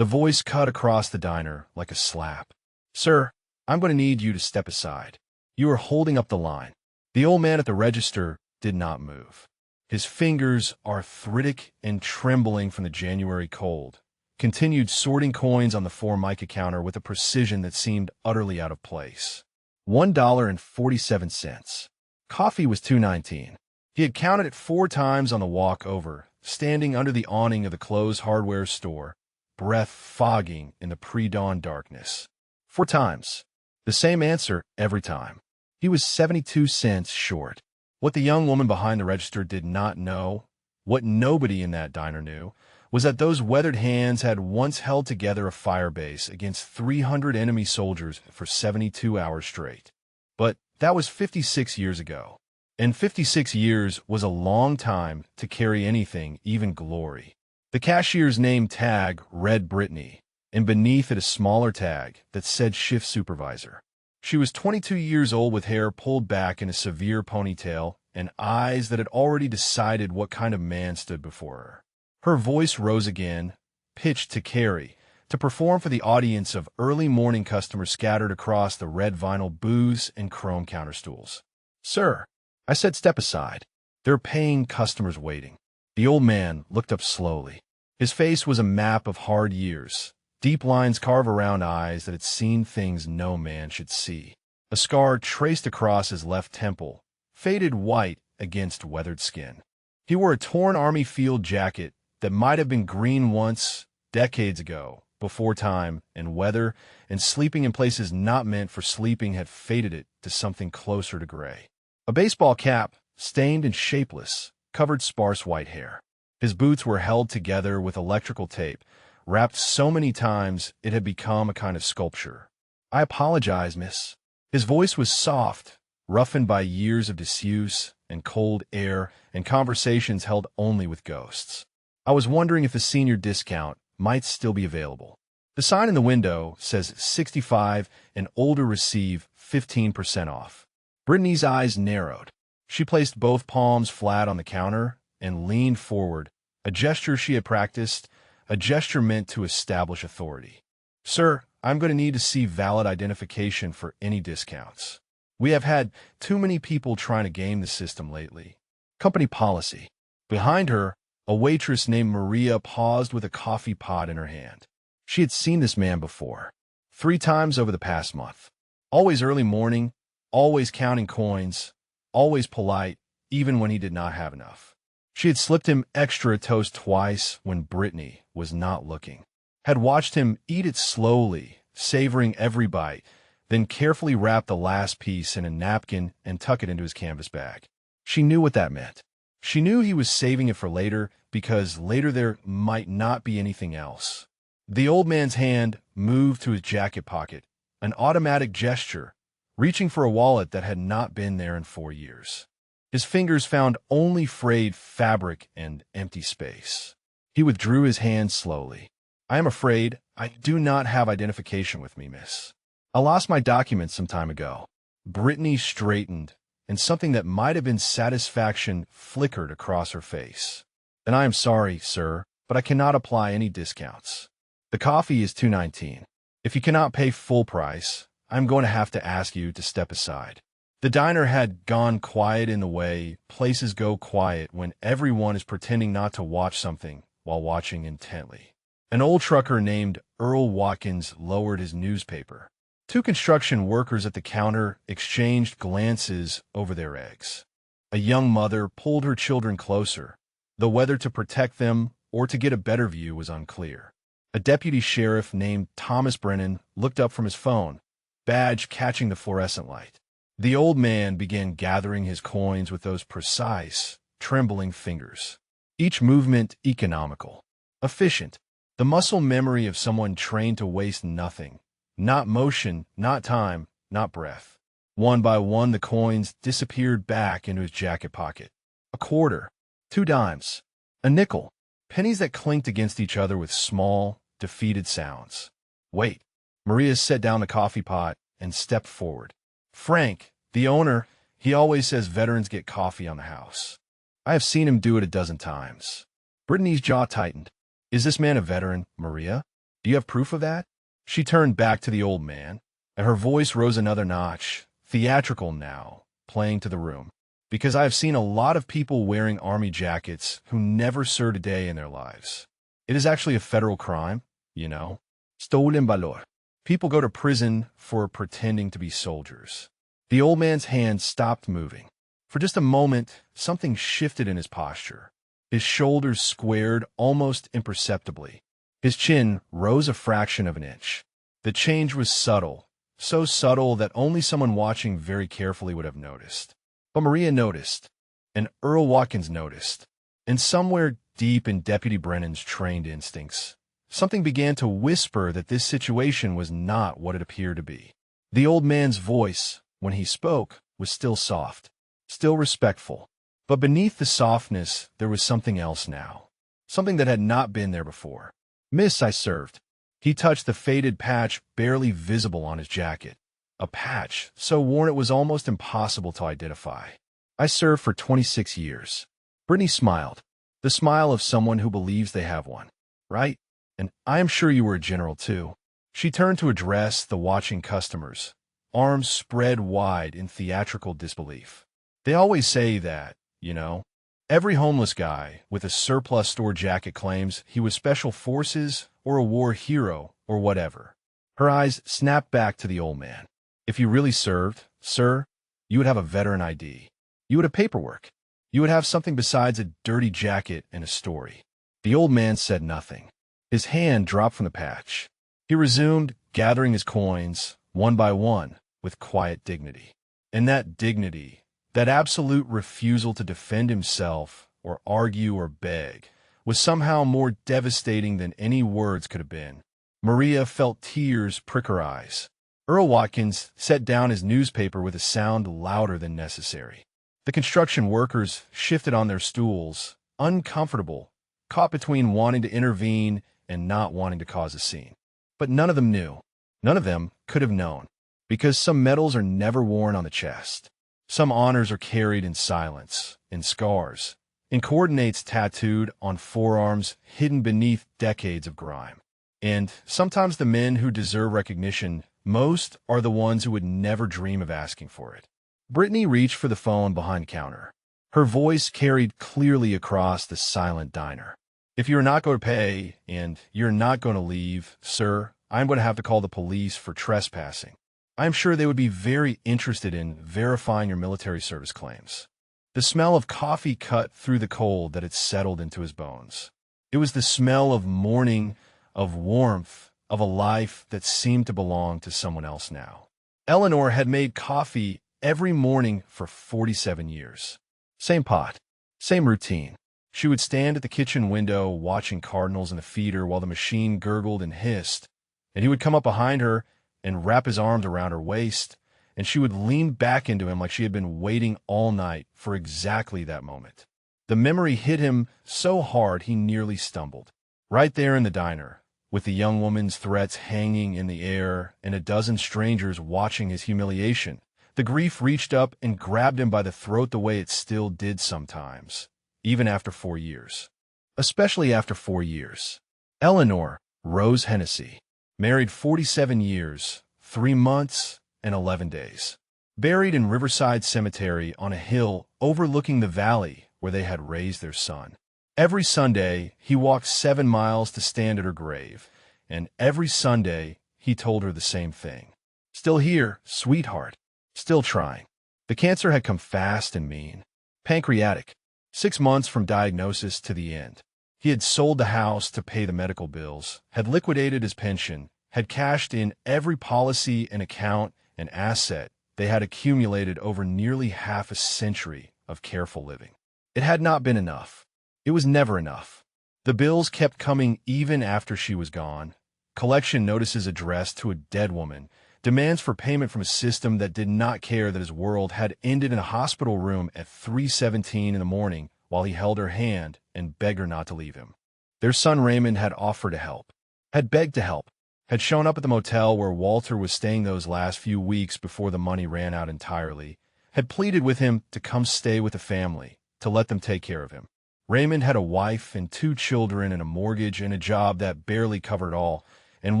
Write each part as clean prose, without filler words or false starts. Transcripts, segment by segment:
The voice cut across the diner like a slap. "Sir, I'm going to need you to step aside. You are holding up the line." The old man at the register did not move. His fingers, arthritic and trembling from the January cold, continued sorting coins on the Formica counter with a precision that seemed utterly out of place. $1.47. Coffee was $2.19. He had counted it 4 times on the walk over, standing under the awning of the closed hardware store, breath fogging in the pre-dawn darkness. 4 times. The same answer every time. He was 72 cents short. What the young woman behind the register did not know, what nobody in that diner knew, was that those weathered hands had once held together a fire base against 300 enemy soldiers for 72 hours straight. But that was 56 years ago. And 56 years was a long time to carry anything, even glory. The cashier's name tag read Brittany, and beneath it a smaller tag that said shift supervisor. She was 22 years old with hair pulled back in a severe ponytail and eyes that had already decided what kind of man stood before her. Her voice rose again, pitched to Carrie, to perform for the audience of early morning customers scattered across the red vinyl booths and chrome counter stools. "Sir," I said, "step aside. There are paying customers waiting." The old man looked up slowly. His face was a map of hard years. Deep lines carve around eyes that had seen things no man should see. A scar traced across his left temple, faded white against weathered skin. He wore a torn army field jacket that might have been green once, decades ago, before time and weather and sleeping in places not meant for sleeping had faded it to something closer to gray. A baseball cap, stained and shapeless, covered sparse white hair. His boots were held together with electrical tape, wrapped so many times it had become a kind of sculpture. "I apologize, miss." His voice was soft, roughened by years of disuse and cold air and conversations held only with ghosts. "I was wondering if the senior discount might still be available. The sign in the window says 65 and older receive 15% off." Brittany's eyes narrowed. She placed both palms flat on the counter and leaned forward, a gesture she had practiced, a gesture meant to establish authority. "Sir, I'm going to need to see valid identification for any discounts. We have had too many people trying to game the system lately. Company policy." Behind her, a waitress named Maria paused with a coffee pot in her hand. She had seen this man before, 3 times over the past month. Always early morning, always counting coins, always polite, even when he did not have enough. She had slipped him extra toast twice when Brittany was not looking, had watched him eat it slowly, savoring every bite, then carefully wrap the last piece in a napkin and tuck it into his canvas bag. She knew what that meant. She knew he was saving it for later because later there might not be anything else. The old man's hand moved to his jacket pocket, an automatic gesture, reaching for a wallet that had not been there in 4 years. His fingers found only frayed fabric and empty space. He withdrew his hand slowly. "I am afraid I do not have identification with me, miss. I lost my documents some time ago." Brittany straightened, and something that might have been satisfaction flickered across her face. "Then I am sorry, sir, but I cannot apply any discounts. The coffee is $2.19. If you cannot pay full price, I'm going to have to ask you to step aside." The diner had gone quiet in the way places go quiet when everyone is pretending not to watch something while watching intently. An old trucker named Earl Watkins lowered his newspaper. 2 construction workers at the counter exchanged glances over their eggs. A young mother pulled her children closer, though whether to protect them or to get a better view was unclear. A deputy sheriff named Thomas Brennan looked up from his phone, badge catching the fluorescent light. The old man began gathering his coins with those precise, trembling fingers. Each movement economical, efficient, the muscle memory of someone trained to waste nothing. Not motion, not time, not breath. One by one, the coins disappeared back into his jacket pocket. A quarter, 2 dimes, a nickel, pennies that clinked against each other with small, defeated sounds. "Wait." Maria set down the coffee pot and stepped forward. "Frank, the owner, he always says veterans get coffee on the house. I have seen him do it a dozen times." Brittany's jaw tightened. "Is this man a veteran, Maria?" Do you have proof of that? She turned back to the old man, and her voice rose another notch, theatrical now, playing to the room. Because I have seen a lot of people wearing army jackets who never served a day in their lives. It is actually a federal crime, you know. Stolen valor. People go to prison for pretending to be soldiers. The old man's hand stopped moving. For just a moment, something shifted in his posture. His shoulders squared almost imperceptibly. His chin rose a fraction of an inch. The change was subtle, so subtle that only someone watching very carefully would have noticed. But Maria noticed, and Earl Watkins noticed, and somewhere deep in Deputy Brennan's trained instincts, something began to whisper that this situation was not what it appeared to be. The old man's voice, when he spoke, was still soft, still respectful. But beneath the softness, there was something else now, something that had not been there before. "Miss, I served." He touched the faded patch barely visible on his jacket, a patch so worn it was almost impossible to identify. "I served for 26 years. Brittany smiled, the smile of someone who believes they have one. "Right? And I am sure you were a general, too." She turned to address the watching customers, arms spread wide in theatrical disbelief. "They always say that, you know. Every homeless guy with a surplus store jacket claims he was special forces or a war hero or whatever." Her eyes snapped back to the old man. "If you really served, sir, you would have a veteran ID. You would have paperwork. You would have something besides a dirty jacket and a story." The old man said nothing. His hand dropped from the patch. He resumed gathering his coins, one by one, with quiet dignity. And that dignity, that absolute refusal to defend himself or argue or beg, was somehow more devastating than any words could have been. Maria felt tears prick her eyes. Earl Watkins set down his newspaper with a sound louder than necessary. The construction workers shifted on their stools, uncomfortable, caught between wanting to intervene and not wanting to cause a scene. But none of them knew. None of them could have known, because some medals are never worn on the chest. Some honors are carried in silence, in scars, in coordinates tattooed on forearms hidden beneath decades of grime. And sometimes the men who deserve recognition most are the ones who would never dream of asking for it. Brittany reached for the phone behind the counter. Her voice carried clearly across the silent diner. "If you're not going to pay, and you're not going to leave, sir, I'm going to have to call the police for trespassing. I'm sure they would be very interested in verifying your military service claims." The smell of coffee cut through the cold that had settled into his bones. It was the smell of morning, of warmth, of a life that seemed to belong to someone else now. Eleanor had made coffee every morning for 47 years. Same pot, same routine. She would stand at the kitchen window watching cardinals in the feeder while the machine gurgled and hissed, and he would come up behind her and wrap his arms around her waist, and she would lean back into him like she had been waiting all night for exactly that moment. The memory hit him so hard he nearly stumbled. Right there in the diner, with the young woman's threats hanging in the air and a dozen strangers watching his humiliation, the grief reached up and grabbed him by the throat the way it still did sometimes, even after 4 years. Especially after 4 years. Eleanor Rose Hennessy, married 47 years, 3 months, and 11 days. Buried in Riverside Cemetery on a hill overlooking the valley where they had raised their son. Every Sunday, he walked 7 miles to stand at her grave, and every Sunday, he told her the same thing. "Still here, sweetheart. Still trying." The cancer had come fast and mean. Pancreatic. 6 months from diagnosis to the end. He had sold the house to pay the medical bills, had liquidated his pension, had cashed in every policy and account and asset they had accumulated over nearly half a century of careful living. It had not been enough. It was never enough. The bills kept coming even after she was gone. Collection notices addressed to a dead woman, demands for payment from a system that did not care that his world had ended in a hospital room at 3:17 in the morning while he held her hand and begged her not to leave him. Their son Raymond had offered to help, had begged to help, had shown up at the motel where Walter was staying those last few weeks before the money ran out entirely, had pleaded with him to come stay with the family, to let them take care of him. Raymond had a wife and 2 children and a mortgage and a job that barely covered all, and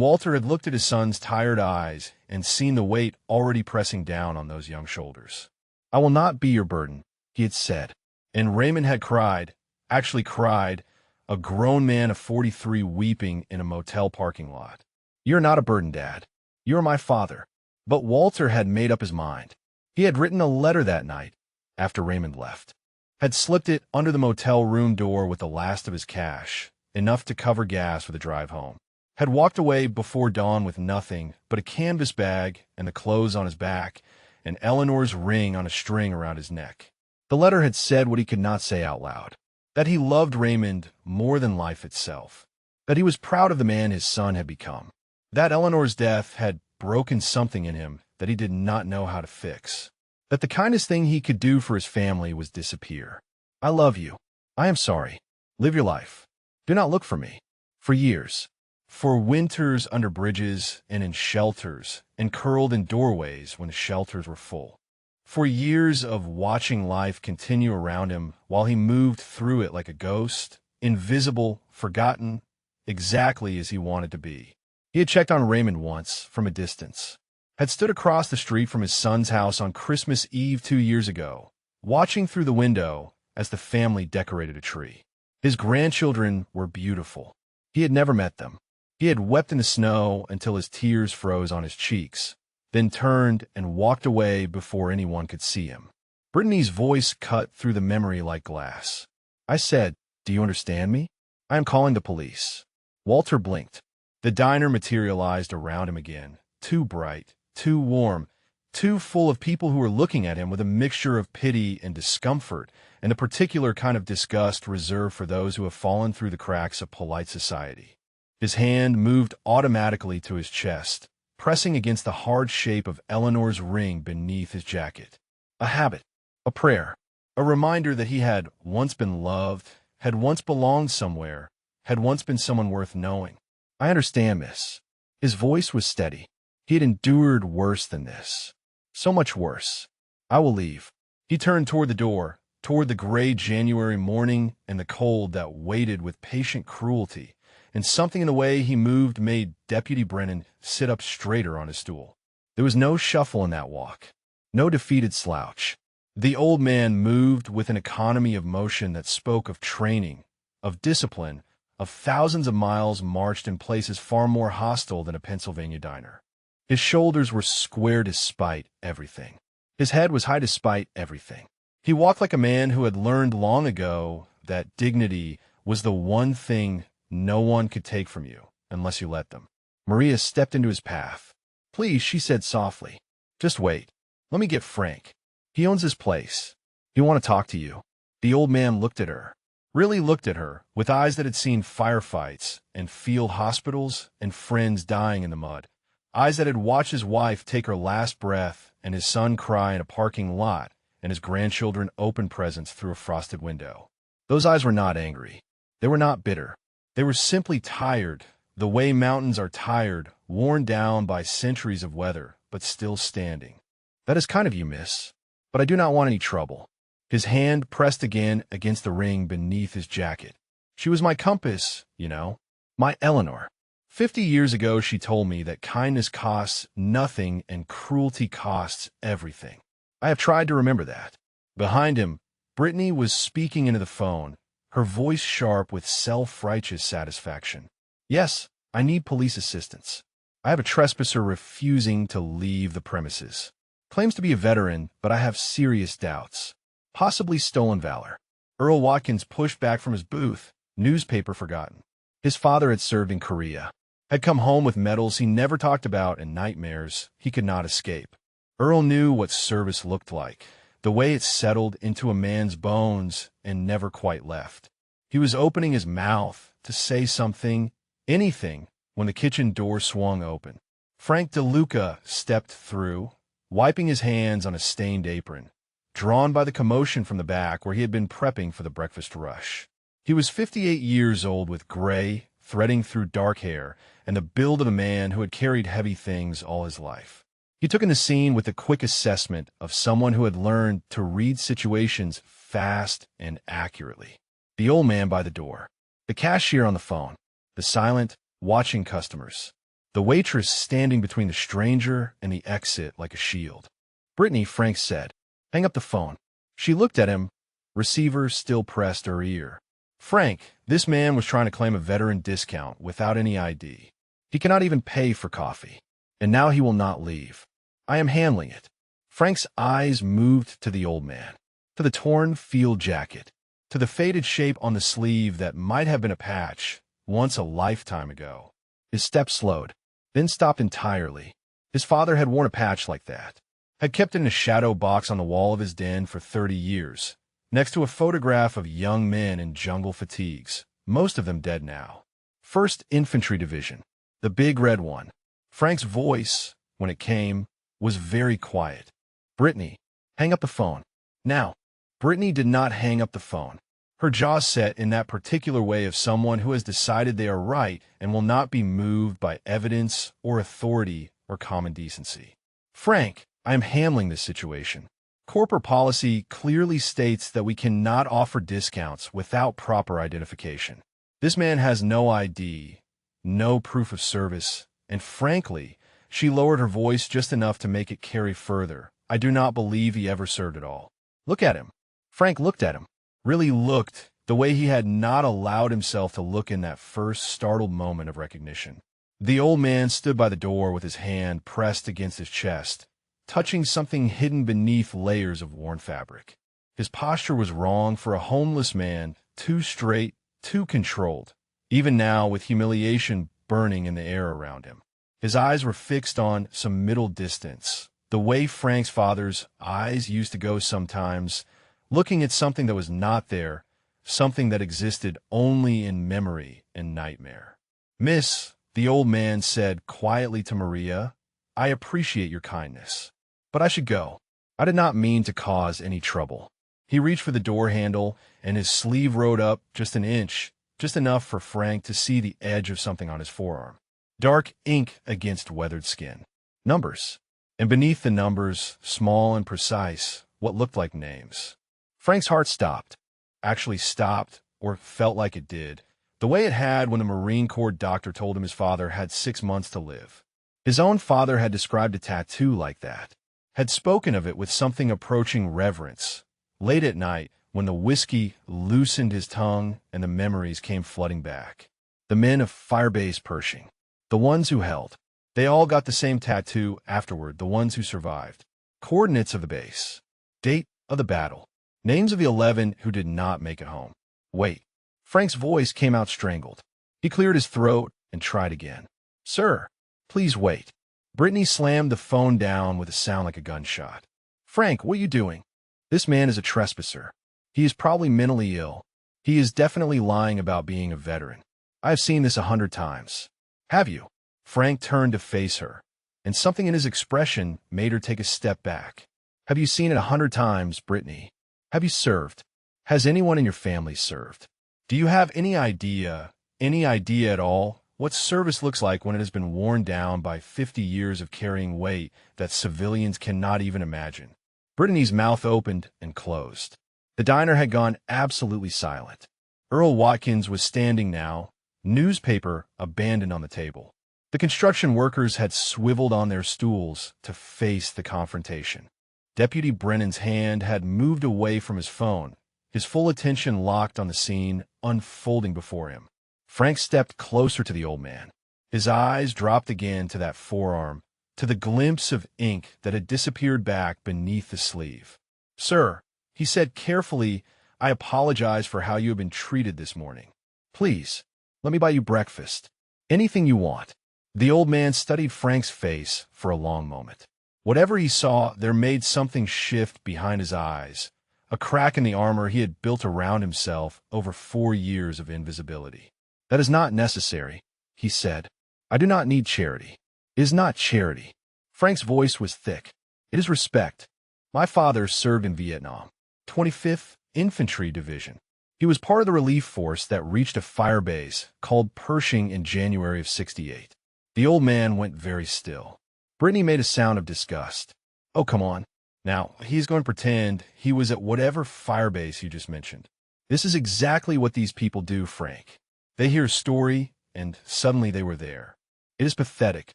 Walter had looked at his son's tired eyes and seen the weight already pressing down on those young shoulders. "I will not be your burden," he had said. And Raymond had cried, actually cried, a grown man of 43 weeping in a motel parking lot. "You're not a burden, Dad. You're my father." But Walter had made up his mind. He had written a letter that night, after Raymond left, had slipped it under the motel room door with the last of his cash, enough to cover gas for the drive home, had walked away before dawn with nothing but a canvas bag and the clothes on his back and Eleanor's ring on a string around his neck. The letter had said what he could not say out loud, that he loved Raymond more than life itself, that he was proud of the man his son had become, that Eleanor's death had broken something in him that he did not know how to fix, that the kindest thing he could do for his family was disappear. "I love you. I am sorry. Live your life. Do not look for me." For years, for winters under bridges and in shelters and curled in doorways when the shelters were full. For years of watching life continue around him while he moved through it like a ghost, invisible, forgotten, exactly as he wanted to be. He had checked on Raymond once from a distance, had stood across the street from his son's house on Christmas Eve 2 years ago, watching through the window as the family decorated a tree. His grandchildren were beautiful. He had never met them. He had wept in the snow until his tears froze on his cheeks, then turned and walked away before anyone could see him. Brittany's voice cut through the memory like glass. "I said, do you understand me? I am calling the police." Walter blinked. The diner materialized around him again, too bright, too warm, too full of people who were looking at him with a mixture of pity and discomfort, and a particular kind of disgust reserved for those who have fallen through the cracks of polite society. His hand moved automatically to his chest, pressing against the hard shape of Eleanor's ring beneath his jacket. A habit, a prayer, a reminder that he had once been loved, had once belonged somewhere, had once been someone worth knowing. "I understand, miss." His voice was steady. He had endured worse than this. So much worse. "I will leave." He turned toward the door, toward the gray January morning and the cold that waited with patient cruelty, and something in the way he moved made Deputy Brennan sit up straighter on his stool. There was no shuffle in that walk, no defeated slouch. The old man moved with an economy of motion that spoke of training, of discipline, of thousands of miles marched in places far more hostile than a Pennsylvania diner. His shoulders were square despite everything. His head was high despite everything. He walked like a man who had learned long ago that dignity was the one thing no one could take from you unless you let them. Maria stepped into his path. "Please," she said softly. "Just wait. Let me get Frank. He owns this place. He'll want to talk to you." The old man looked at her, really looked at her, with eyes that had seen firefights and field hospitals and friends dying in the mud, eyes that had watched his wife take her last breath and his son cry in a parking lot and his grandchildren open presents through a frosted window. Those eyes were not angry. They were not bitter. They were simply tired, the way mountains are tired, worn down by centuries of weather, but still standing. "That is kind of you, miss, but I do not want any trouble." His hand pressed again against the ring beneath his jacket. "She was my compass, you know, my Eleanor. 50 years ago she told me that kindness costs nothing and cruelty costs everything. I have tried to remember that." Behind him, Brittany was speaking into the phone, her voice sharp with self-righteous satisfaction. "Yes, I need police assistance. I have a trespasser refusing to leave the premises. Claims to be a veteran, but I have serious doubts. Possibly stolen valor." Earl Watkins pushed back from his booth, newspaper forgotten. His father had served in Korea, had come home with medals he never talked about and nightmares he could not escape. Earl knew what service looked like, the way it settled into a man's bones and never quite left. He was opening his mouth to say something, anything, when the kitchen door swung open. Frank DeLuca stepped through, wiping his hands on a stained apron, drawn by the commotion from the back where he had been prepping for the breakfast rush. He was 58 years old with gray, threading through dark hair, and the build of a man who had carried heavy things all his life. He took in the scene with the quick assessment of someone who had learned to read situations fast and accurately. The old man by the door, the cashier on the phone, the silent, watching customers. the waitress standing between the stranger and the exit like a shield. "Brittany," Frank said. "Hang up the phone." She looked at him, receiver still pressed to her ear. "Frank, this man was trying to claim a veteran discount without any ID. He cannot even pay for coffee. And now he will not leave. I am handling it." Frank's eyes moved to the old man, to the torn field jacket, to the faded shape on the sleeve that might have been a patch once a lifetime ago. His step slowed, then stopped entirely. His father had worn a patch like that, had kept it in a shadow box on the wall of his den for 30 years, next to a photograph of young men in jungle fatigues, most of them dead now. 1st Infantry Division, the big red one. Frank's voice, when it came, was very quiet. "Brittany, hang up the phone. Now." Brittany did not hang up the phone. Her jaw set in that particular way of someone who has decided they are right and will not be moved by evidence or authority or common decency. "Frank, I am handling this situation. Corporate policy clearly states that we cannot offer discounts without proper identification. This man has no ID, no proof of service, and frankly, she lowered her voice just enough to make it carry further. I do not believe he ever served at all. Look at him." Frank looked at him, really looked, the way he had not allowed himself to look in that first startled moment of recognition. The old man stood by the door with his hand pressed against his chest, touching something hidden beneath layers of worn fabric. His posture was wrong for a homeless man, too straight, too controlled, even now with humiliation burning in the air around him. His eyes were fixed on some middle distance, the way Frank's father's eyes used to go sometimes, looking at something that was not there, something that existed only in memory and nightmare. "Miss," the old man said quietly to Maria, "I appreciate your kindness, but I should go. I did not mean to cause any trouble." He reached for the door handle, and his sleeve rode up just an inch, just enough for Frank to see the edge of something on his forearm. Dark ink against weathered skin. Numbers. And beneath the numbers, small and precise, what looked like names. Frank's heart stopped. Actually stopped, or felt like it did, the way it had when the Marine Corps doctor told him his father had 6 months to live. His own father had described a tattoo like that, had spoken of it with something approaching reverence. Late at night, when the whiskey loosened his tongue and the memories came flooding back. The men of Firebase Pershing. The ones who held. They all got the same tattoo afterward, the ones who survived. Coordinates of the base. Date of the battle. Names of the 11 who did not make it home. Wait. Frank's voice came out strangled. He cleared his throat and tried again. "Sir, please wait." Brittany slammed the phone down with a sound like a gunshot. "Frank, what are you doing? This man is a trespasser. He is probably mentally ill. He is definitely lying about being a veteran. I have seen this 100 times. Have you?" Frank turned to face her, and something in his expression made her take a step back. "Have you seen it 100 times, Brittany? Have you served? Has anyone in your family served? Do you have any idea at all, what service looks like when it has been worn down by 50 years of carrying weight that civilians cannot even imagine?" Brittany's mouth opened and closed. The diner had gone absolutely silent. Earl Watkins was standing now, newspaper abandoned on the table. The construction workers had swiveled on their stools to face the confrontation. Deputy Brennan's hand had moved away from his phone, his full attention locked on the scene unfolding before him. Frank stepped closer to the old man. His eyes dropped again to that forearm, to the glimpse of ink that had disappeared back beneath the sleeve. "Sir," he said carefully, "I apologize for how you have been treated this morning. Please, let me buy you breakfast. Anything you want." The old man studied Frank's face for a long moment. Whatever he saw, there made something shift behind his eyes, a crack in the armor he had built around himself over 4 years of invisibility. "That is not necessary," he said. "I do not need charity. It is not charity." Frank's voice was thick. "It is respect. My father served in Vietnam, 25th Infantry Division. He was part of the relief force that reached a fire base called Pershing in January of '68. The old man went very still. Brittany made a sound of disgust. "Oh, come on. Now, he's going to pretend he was at whatever firebase you just mentioned. This is exactly what these people do, Frank. They hear a story, and suddenly they were there. It is pathetic.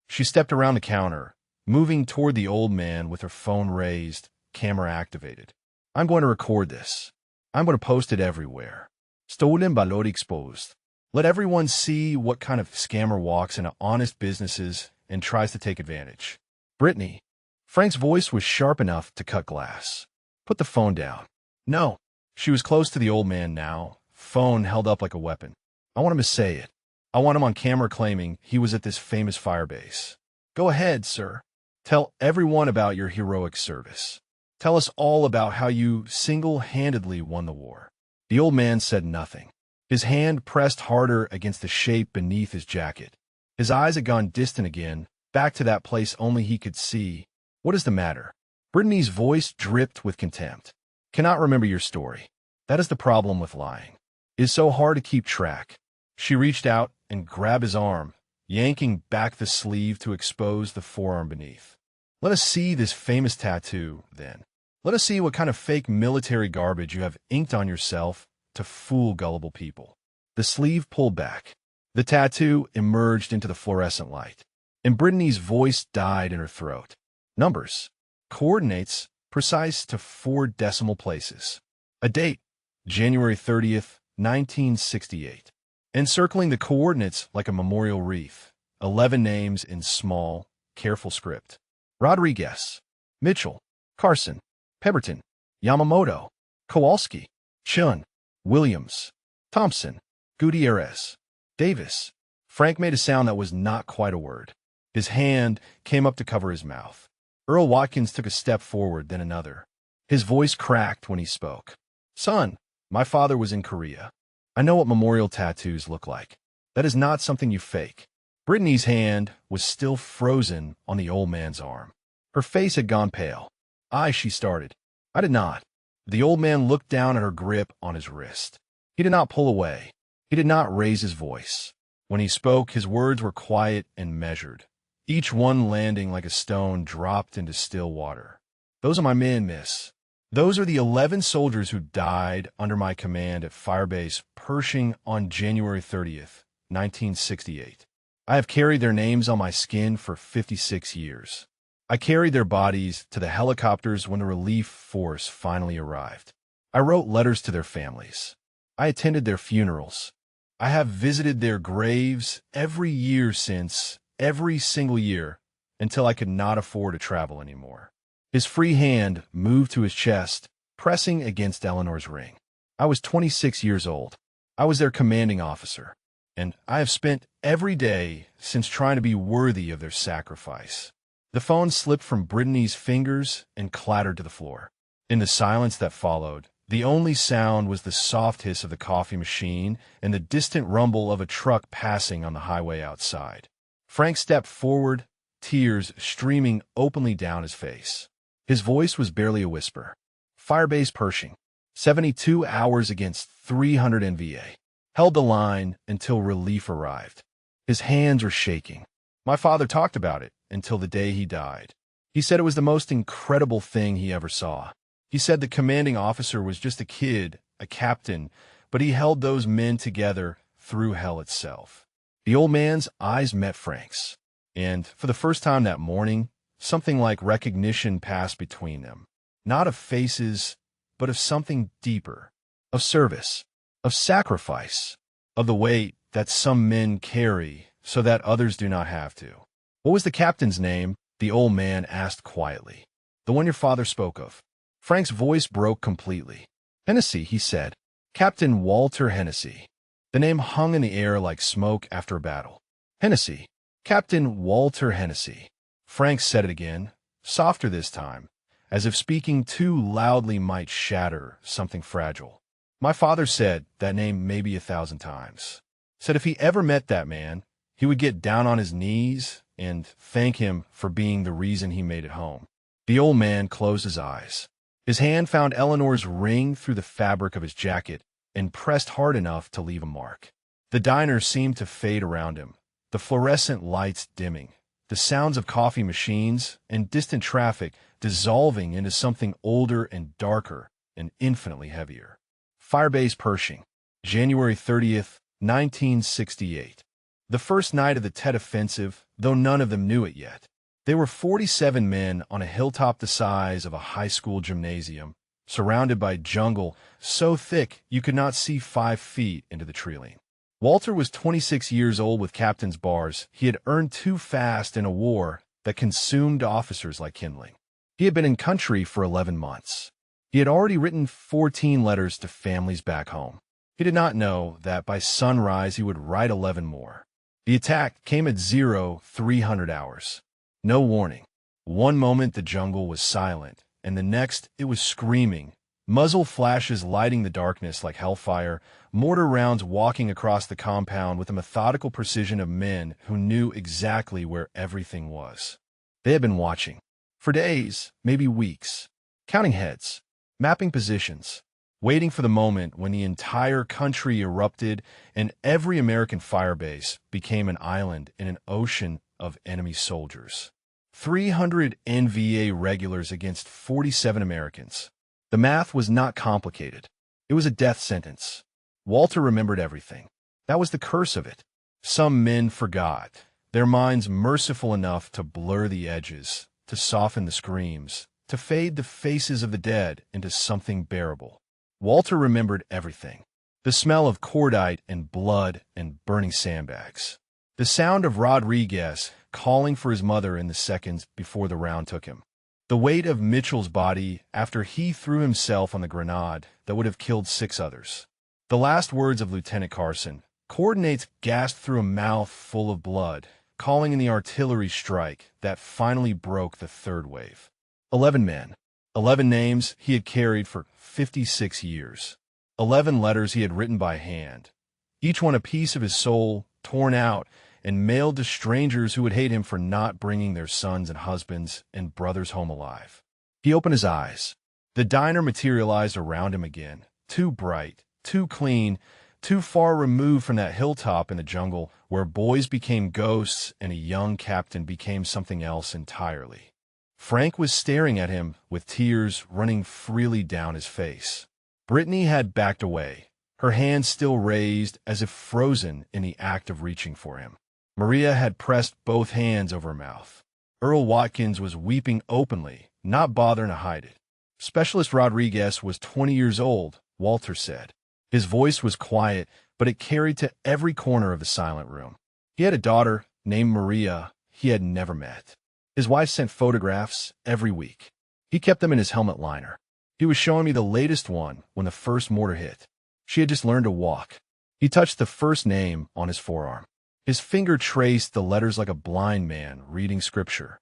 She stepped around the counter, moving toward the old man with her phone raised, camera activated. I'm going to record this. I'm going to post it everywhere. Stolen valor exposed. Let everyone see what kind of scammer walks into honest businesses and tries to take advantage. Brittany. Frank's voice was sharp enough to cut glass. Put the phone down. No. She was close to the old man now, phone held up like a weapon. I want him to say it. I want him on camera claiming he was at this famous firebase. Go ahead, sir. Tell everyone about your heroic service. Tell us all about how you single-handedly won the war. The old man said nothing. His hand pressed harder against the shape beneath his jacket. His eyes had gone distant again, back to that place only he could see. What is the matter? Brittany's voice dripped with contempt. Cannot remember your story. That is the problem with lying. It is so hard to keep track. She reached out and grabbed his arm, yanking back the sleeve to expose the forearm beneath. Let us see this famous tattoo, then. Let us see what kind of fake military garbage you have inked on yourself to fool gullible people. The sleeve pulled back. The tattoo emerged into the fluorescent light, and Brittany's voice died in her throat. Numbers. Coordinates precise to 4 decimal places. A date, January 30th, 1968. Encircling the coordinates like a memorial wreath, 11 names in small, careful script. Rodriguez, Mitchell, Carson, Pemberton, Yamamoto, Kowalski, Chun, Williams, Thompson, Gutierrez, Davis. Frank made a sound that was not quite a word. His hand came up to cover his mouth. Earl Watkins took a step forward, then another. His voice cracked when he spoke. Son, my father was in Korea. I know what memorial tattoos look like. That is not something you fake. Brittany's hand was still frozen on the old man's arm. Her face had gone pale. She started. I did not. The old man looked down at her grip on his wrist. He did not pull away. He did not raise his voice. When he spoke, his words were quiet and measured, each one landing like a stone dropped into still water. Those are my men, miss. Those are the 11 soldiers who died under my command at Firebase Pershing on January 30th, 1968. I have carried their names on my skin for 56 years. I carried their bodies to the helicopters when the relief force finally arrived. I wrote letters to their families. I attended their funerals. I have visited their graves every year since, every single year, until I could not afford to travel anymore. His free hand moved to his chest, pressing against Eleanor's ring. I was 26 years old. I was their commanding officer, and I have spent every day since trying to be worthy of their sacrifice. The phone slipped from Brittany's fingers and clattered to the floor. In the silence that followed, the only sound was the soft hiss of the coffee machine and the distant rumble of a truck passing on the highway outside. Frank stepped forward, tears streaming openly down his face. His voice was barely a whisper. Firebase Pershing, 72 hours against 300 NVA. Held the line until relief arrived. His hands were shaking. My father talked about it until the day he died. He said it was the most incredible thing he ever saw. He said the commanding officer was just a kid, a captain, but he held those men together through hell itself. The old man's eyes met Frank's, and for the first time that morning, something like recognition passed between them. Not of faces, but of something deeper, of service, of sacrifice, of the weight that some men carry so that others do not have to. What was the captain's name? The old man asked quietly. The one your father spoke of. Frank's voice broke completely. Hennessy, he said. Captain Walter Hennessy. The name hung in the air like smoke after a battle. Hennessy. Captain Walter Hennessy. Frank said it again, softer this time, as if speaking too loudly might shatter something fragile. My father said that name maybe 1,000 times. Said if he ever met that man, he would get down on his knees and thank him for being the reason he made it home. The old man closed his eyes. His hand found Eleanor's ring through the fabric of his jacket and pressed hard enough to leave a mark. The diner seemed to fade around him, the fluorescent lights dimming, the sounds of coffee machines and distant traffic dissolving into something older and darker and infinitely heavier. Firebase Pershing, January 30th, 1968. The first night of the Tet Offensive, though none of them knew it yet. They were 47 men on a hilltop the size of a high school gymnasium, surrounded by jungle so thick you could not see 5 feet into the tree-line. Walter was 26 years old with captain's bars. He had earned too fast in a war that consumed officers like kindling. He had been in country for 11 months. He had already written 14 letters to families back home. He did not know that by sunrise he would write 11 more. The attack came at 0300 hours. No warning. One moment the jungle was silent, and the next it was screaming, muzzle flashes lighting the darkness like hellfire, mortar rounds walking across the compound with the methodical precision of men who knew exactly where everything was. They had been watching. For days, maybe weeks. Counting heads. Mapping positions. Waiting for the moment when the entire country erupted and every American firebase became an island in an ocean of enemy soldiers. 300 NVA regulars against 47 Americans. The math was not complicated. It was a death sentence. Walter remembered everything. That was the curse of it. Some men forgot, their minds merciful enough to blur the edges, to soften the screams, to fade the faces of the dead into something bearable. Walter remembered everything. The smell of cordite and blood and burning sandbags. The sound of Rodriguez calling for his mother in the seconds before the round took him. The weight of Mitchell's body after he threw himself on the grenade that would have killed 6 others. The last words of Lieutenant Carson. Coordinates gasped through a mouth full of blood, calling in the artillery strike that finally broke the third wave. 11 men. 11 names he had carried for 56 years. 11 letters he had written by hand. Each one a piece of his soul, torn out, and mailed to strangers who would hate him for not bringing their sons and husbands and brothers home alive. He opened his eyes. The diner materialized around him again, too bright, too clean, too far removed from that hilltop in the jungle where boys became ghosts and a young captain became something else entirely. Frank was staring at him with tears running freely down his face. Brittany had backed away, her hands still raised as if frozen in the act of reaching for him. Maria had pressed both hands over her mouth. Earl Watkins was weeping openly, not bothering to hide it. Specialist Rodriguez was 20 years old, Walter said. His voice was quiet, but it carried to every corner of the silent room. He had a daughter named Maria he had never met. His wife sent photographs every week. He kept them in his helmet liner. He was showing me the latest one when the first mortar hit. She had just learned to walk. He touched the first name on his forearm. His finger traced the letters like a blind man reading scripture.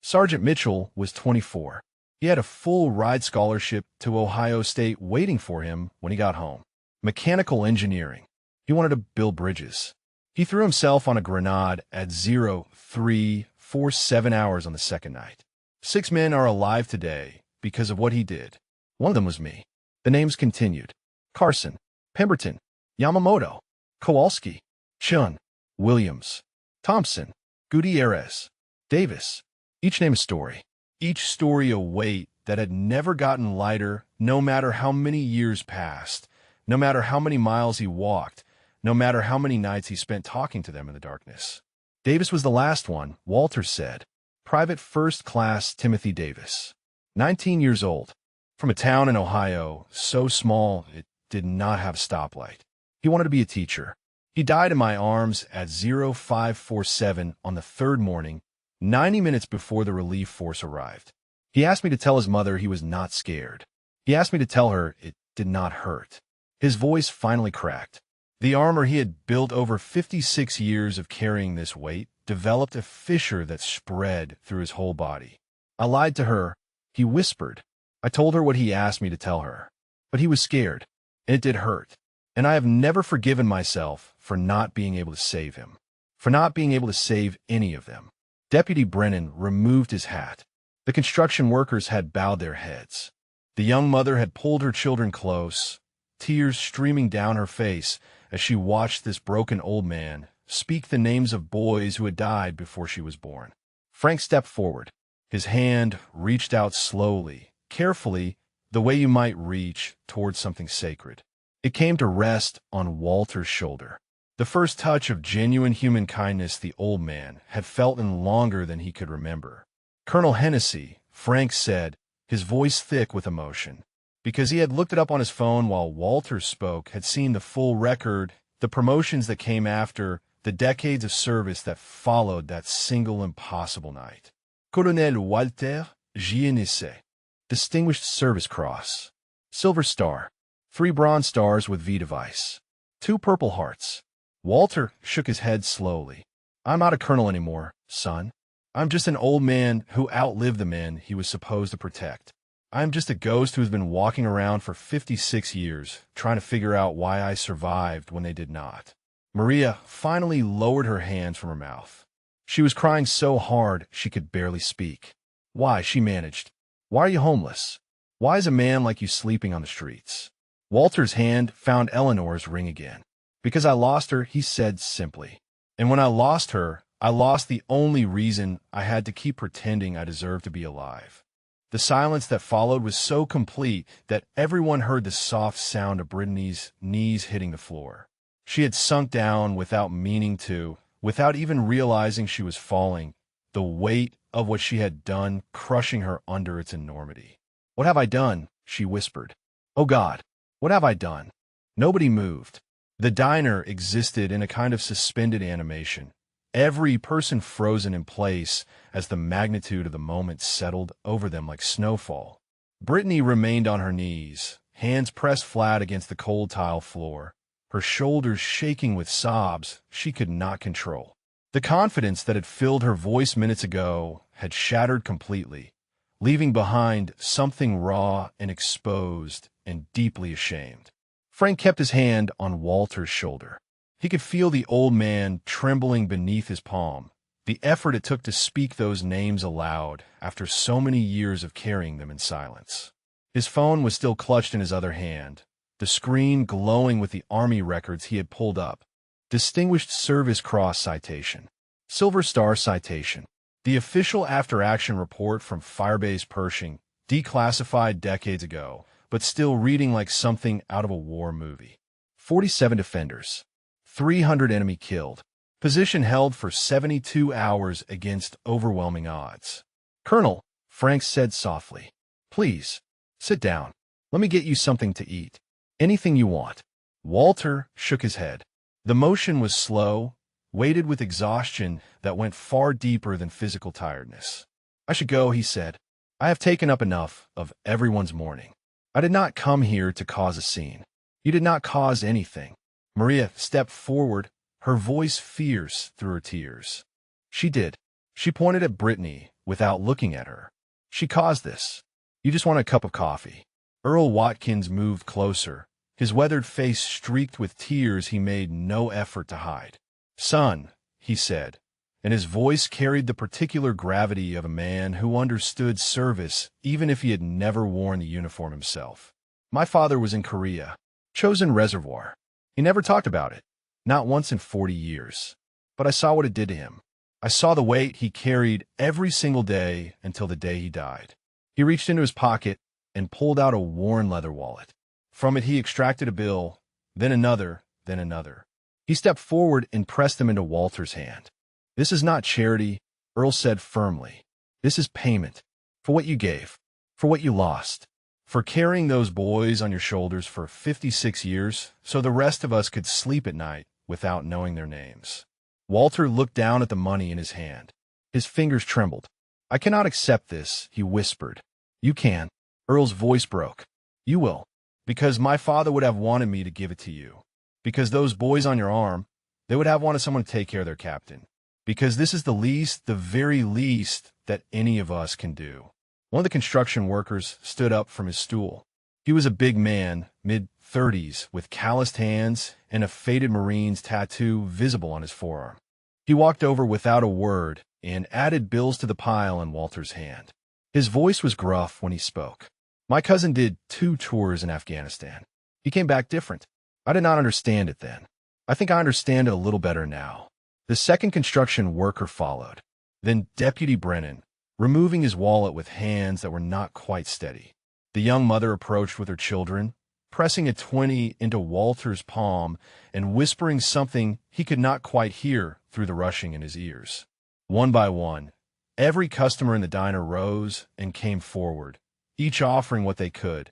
Sergeant Mitchell was 24. He had a full ride scholarship to Ohio State waiting for him when he got home. Mechanical engineering. He wanted to build bridges. He threw himself on a grenade at 0347 hours on the second night. 6 men are alive today because of what he did. One of them was me. The names continued. Carson, Pemberton, Yamamoto, Kowalski, Chun, Williams, Thompson, Gutierrez, Davis. Each name a story. Each story a weight that had never gotten lighter no matter how many years passed, no matter how many miles he walked, no matter how many nights he spent talking to them in the darkness. Davis was the last one, Walter said. Private First Class Timothy Davis. 19 years old. From a town in Ohio, so small it did not have a stoplight. He wanted to be a teacher. He died in my arms at 0547 on the third morning, 90 minutes before the relief force arrived. He asked me to tell his mother he was not scared. He asked me to tell her it did not hurt. His voice finally cracked. The armor he had built over 56 years of carrying this weight developed a fissure that spread through his whole body. I lied to her. He whispered. I told her what he asked me to tell her. But he was scared, and it did hurt. And I have never forgiven myself for not being able to save him, for not being able to save any of them. Deputy Brennan removed his hat. The construction workers had bowed their heads. The young mother had pulled her children close, tears streaming down her face as she watched this broken old man speak the names of boys who had died before she was born. Frank stepped forward. His hand reached out slowly, carefully, the way you might reach towards something sacred. It came to rest on Walter's shoulder. The first touch of genuine human kindness the old man had felt in longer than he could remember. "Colonel Hennessy," Frank said, his voice thick with emotion. Because he had looked it up on his phone while Walter spoke, had seen the full record, the promotions that came after, the decades of service that followed that single impossible night. Colonel Walter Gienisse. Distinguished Service Cross. Silver Star. 3 bronze stars with V device. 2 Purple Hearts. Walter shook his head slowly. "I'm not a colonel anymore, son. I'm just an old man who outlived the men he was supposed to protect. I'm just a ghost who's been walking around for 56 years, trying to figure out why I survived when they did not." Maria finally lowered her hands from her mouth. She was crying so hard she could barely speak. "Why?" she managed. "Why are you homeless? Why is a man like you sleeping on the streets?" Walter's hand found Eleanor's ring again. "Because I lost her," he said simply. "And when I lost her, I lost the only reason I had to keep pretending I deserved to be alive." The silence that followed was so complete that everyone heard the soft sound of Brittany's knees hitting the floor. She had sunk down without meaning to, without even realizing she was falling, the weight of what she had done crushing her under its enormity. "What have I done?" she whispered. "Oh God, what have I done?" Nobody moved. The diner existed in a kind of suspended animation, every person frozen in place as the magnitude of the moment settled over them like snowfall. Brittany remained on her knees, hands pressed flat against the cold tile floor, her shoulders shaking with sobs she could not control. The confidence that had filled her voice minutes ago had shattered completely, leaving behind something raw and exposed and deeply ashamed. Frank kept his hand on Walter's shoulder. He could feel the old man trembling beneath his palm, the effort it took to speak those names aloud after so many years of carrying them in silence. His phone was still clutched in his other hand, the screen glowing with the Army records he had pulled up. Distinguished Service Cross citation. Silver Star citation. The official after-action report from Firebase Pershing, declassified decades ago, but still reading like something out of a war movie. 47 defenders. 300 enemy killed. Position held for 72 hours against overwhelming odds. "Colonel," Frank said softly, "please, sit down. Let me get you something to eat. Anything you want." Walter shook his head. The motion was slow, weighted with exhaustion that went far deeper than physical tiredness. "I should go," he said. "I have taken up enough of everyone's morning. I did not come here to cause a scene. You did not cause anything." Maria stepped forward, her voice fierce through her tears. "She did." She pointed at Brittany without looking at her. "She caused this. You just want a cup of coffee." Earl Watkins moved closer, his weathered face streaked with tears he made no effort to hide. "Son," he said, and his voice carried the particular gravity of a man who understood service even if he had never worn the uniform himself. "My father was in Korea. Chosin Reservoir. He never talked about it. Not once in 40 years. But I saw what it did to him. I saw the weight he carried every single day until the day he died." He reached into his pocket and pulled out a worn leather wallet. From it he extracted a bill, then another, then another. He stepped forward and pressed them into Walter's hand. "This is not charity," Earl said firmly. "This is payment. For what you gave. For what you lost. For carrying those boys on your shoulders for 56 years so the rest of us could sleep at night without knowing their names." Walter looked down at the money in his hand. His fingers trembled. "I cannot accept this," he whispered. "You can." Earl's voice broke. "You will. Because my father would have wanted me to give it to you. Because those boys on your arm, they would have wanted someone to take care of their captain. Because this is the least, the very least, that any of us can do." One of the construction workers stood up from his stool. He was a big man, mid-30s, with calloused hands and a faded Marine's tattoo visible on his forearm. He walked over without a word and added bills to the pile in Walter's hand. His voice was gruff when he spoke. "My cousin did 2 tours in Afghanistan. He came back different. I did not understand it then. I think I understand it a little better now." The second construction worker followed. Then Deputy Brennan, removing his wallet with hands that were not quite steady. The young mother approached with her children, pressing a 20 into Walter's palm and whispering something he could not quite hear through the rushing in his ears. One by one, every customer in the diner rose and came forward, each offering what they could,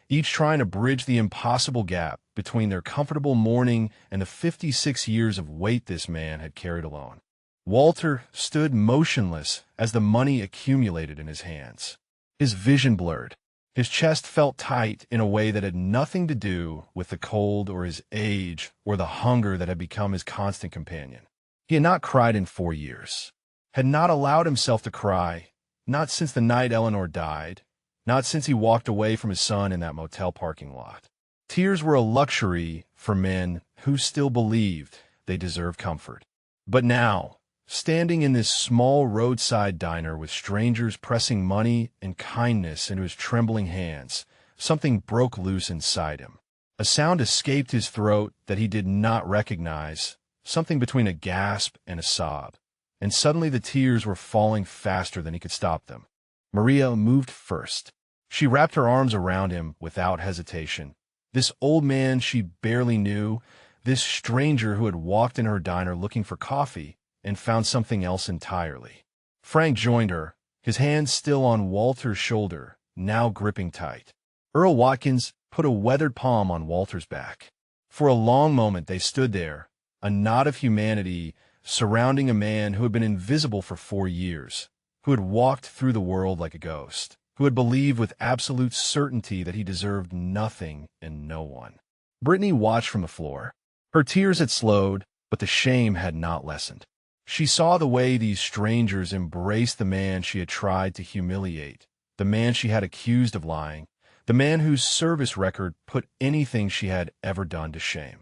each trying to bridge the impossible gap between their comfortable morning and the 56 years of weight this man had carried alone. Walter stood motionless as the money accumulated in his hands. His vision blurred. His chest felt tight in a way that had nothing to do with the cold or his age or the hunger that had become his constant companion. He had not cried in 4 years, had not allowed himself to cry, not since the night Eleanor died, not since he walked away from his son in that motel parking lot. Tears were a luxury for men who still believed they deserved comfort. But now, standing in this small roadside diner with strangers pressing money and kindness into his trembling hands, something broke loose inside him. A sound escaped his throat that he did not recognize, something between a gasp and a sob. And suddenly the tears were falling faster than he could stop them. Maria moved first. She wrapped her arms around him without hesitation. This old man she barely knew, this stranger who had walked in her diner looking for coffee, and found something else entirely. Frank joined her, his hand still on Walter's shoulder, now gripping tight. Earl Watkins put a weathered palm on Walter's back. For a long moment they stood there, a knot of humanity surrounding a man who had been invisible for 4 years, who had walked through the world like a ghost, who had believed with absolute certainty that he deserved nothing and no one. Brittany watched from the floor. Her tears had slowed, but the shame had not lessened. She saw the way these strangers embraced the man she had tried to humiliate, the man she had accused of lying, the man whose service record put anything she had ever done to shame.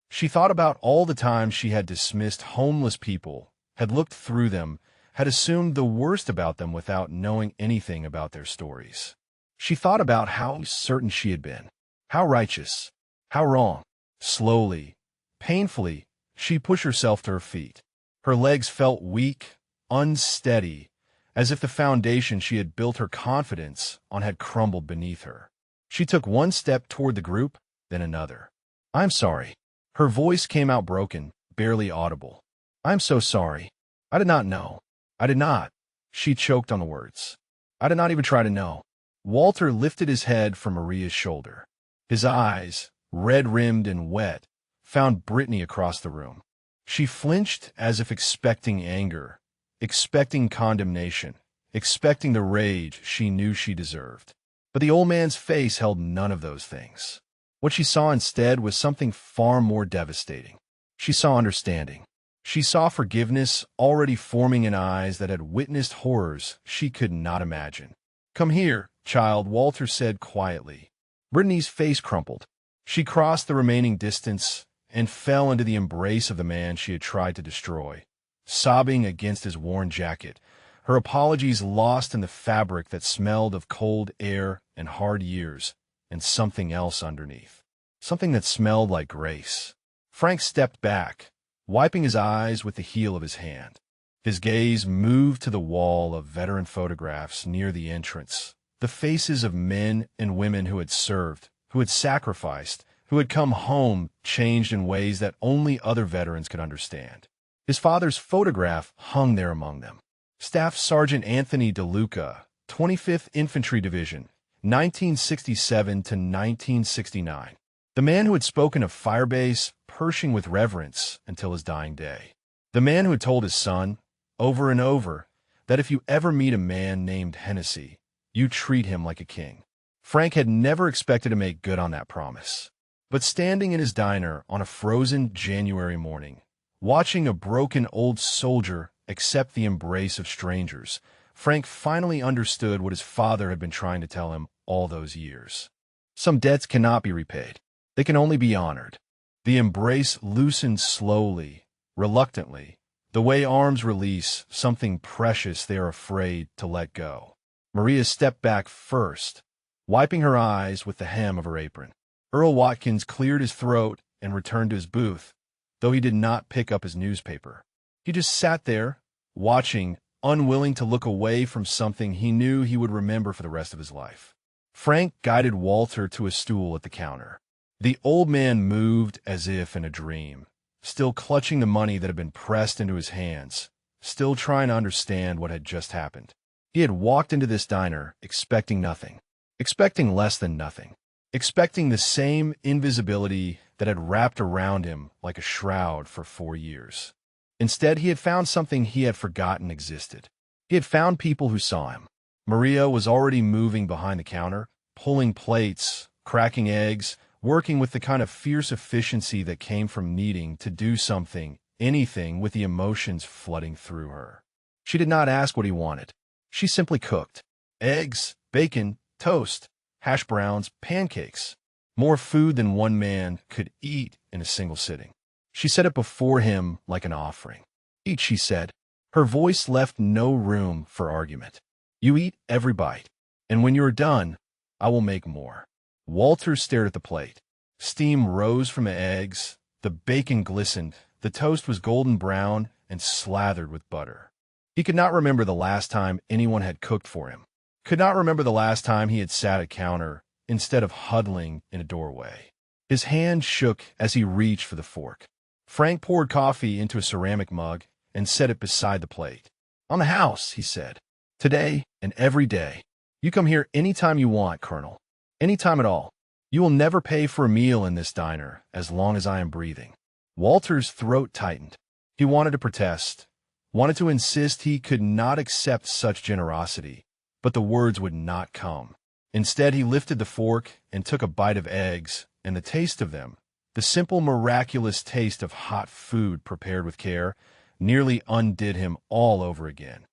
She thought about all the times she had dismissed homeless people, had looked through them, had assumed the worst about them without knowing anything about their stories. She thought about how certain she had been, how righteous, how wrong. Slowly, painfully, she pushed herself to her feet. Her legs felt weak, unsteady, as if the foundation she had built her confidence on had crumbled beneath her. She took one step toward the group, then another. "I'm sorry." Her voice came out broken, barely audible. "I'm so sorry. I did not know. I did not." She choked on the words. "I did not even try to know." Walter lifted his head from Maria's shoulder. His eyes, red-rimmed and wet, found Brittany across the room. She flinched as if expecting anger, expecting condemnation, expecting the rage she knew she deserved. But the old man's face held none of those things. What she saw instead was something far more devastating. She saw understanding. She saw forgiveness already forming in eyes that had witnessed horrors she could not imagine. "Come here, child," Walter said quietly. Brittany's face crumpled. She crossed the remaining distance and fell into the embrace of the man she had tried to destroy, sobbing against his worn jacket, her apologies lost in the fabric that smelled of cold air and hard years, and something else underneath, something that smelled like grace. Frank stepped back, wiping his eyes with the heel of his hand. His gaze moved to the wall of veteran photographs near the entrance, the faces of men and women who had served, who had sacrificed, who had come home changed in ways that only other veterans could understand. His father's photograph hung there among them. Staff Sergeant Anthony DeLuca, 25th Infantry Division, 1967 to 1969. The man who had spoken of Firebase, Pershing with reverence until his dying day. The man who had told his son, over and over, that if you ever meet a man named Hennessy, you treat him like a king. Frank had never expected to make good on that promise. But standing in his diner on a frozen January morning, watching a broken old soldier accept the embrace of strangers, Frank finally understood what his father had been trying to tell him all those years. Some debts cannot be repaid. They can only be honored. The embrace loosened slowly, reluctantly, the way arms release something precious they are afraid to let go. Maria stepped back first, wiping her eyes with the hem of her apron. Earl Watkins cleared his throat and returned to his booth, though he did not pick up his newspaper. He just sat there, watching, unwilling to look away from something he knew he would remember for the rest of his life. Frank guided Walter to a stool at the counter. The old man moved as if in a dream, still clutching the money that had been pressed into his hands, still trying to understand what had just happened. He had walked into this diner expecting nothing, expecting less than nothing, expecting the same invisibility that had wrapped around him like a shroud for 4 years. Instead, he had found something he had forgotten existed. He had found people who saw him. Maria was already moving behind the counter, pulling plates, cracking eggs, working with the kind of fierce efficiency that came from needing to do something, anything, with the emotions flooding through her. She did not ask what he wanted. She simply cooked. Eggs, bacon, toast, hash browns, pancakes. More food than one man could eat in a single sitting. She set it before him like an offering. Eat, she said. Her voice left no room for argument. You eat every bite, and when you are done, I will make more. Walter stared at the plate. Steam rose from the eggs, the bacon glistened, the toast was golden brown and slathered with butter. He could not remember the last time anyone had cooked for him, could not remember the last time he had sat at counter instead of huddling in a doorway. His hand shook as he reached for the fork. Frank poured coffee into a ceramic mug and set it beside the plate. On the house, he said. Today and every day. You come here any time you want, Colonel. Any time at all. You will never pay for a meal in this diner as long as I am breathing. Walter's throat tightened. He wanted to protest, wanted to insist he could not accept such generosity, but the words would not come. Instead, he lifted the fork and took a bite of eggs, and the taste of them, the simple, miraculous taste of hot food prepared with care, nearly undid him all over again.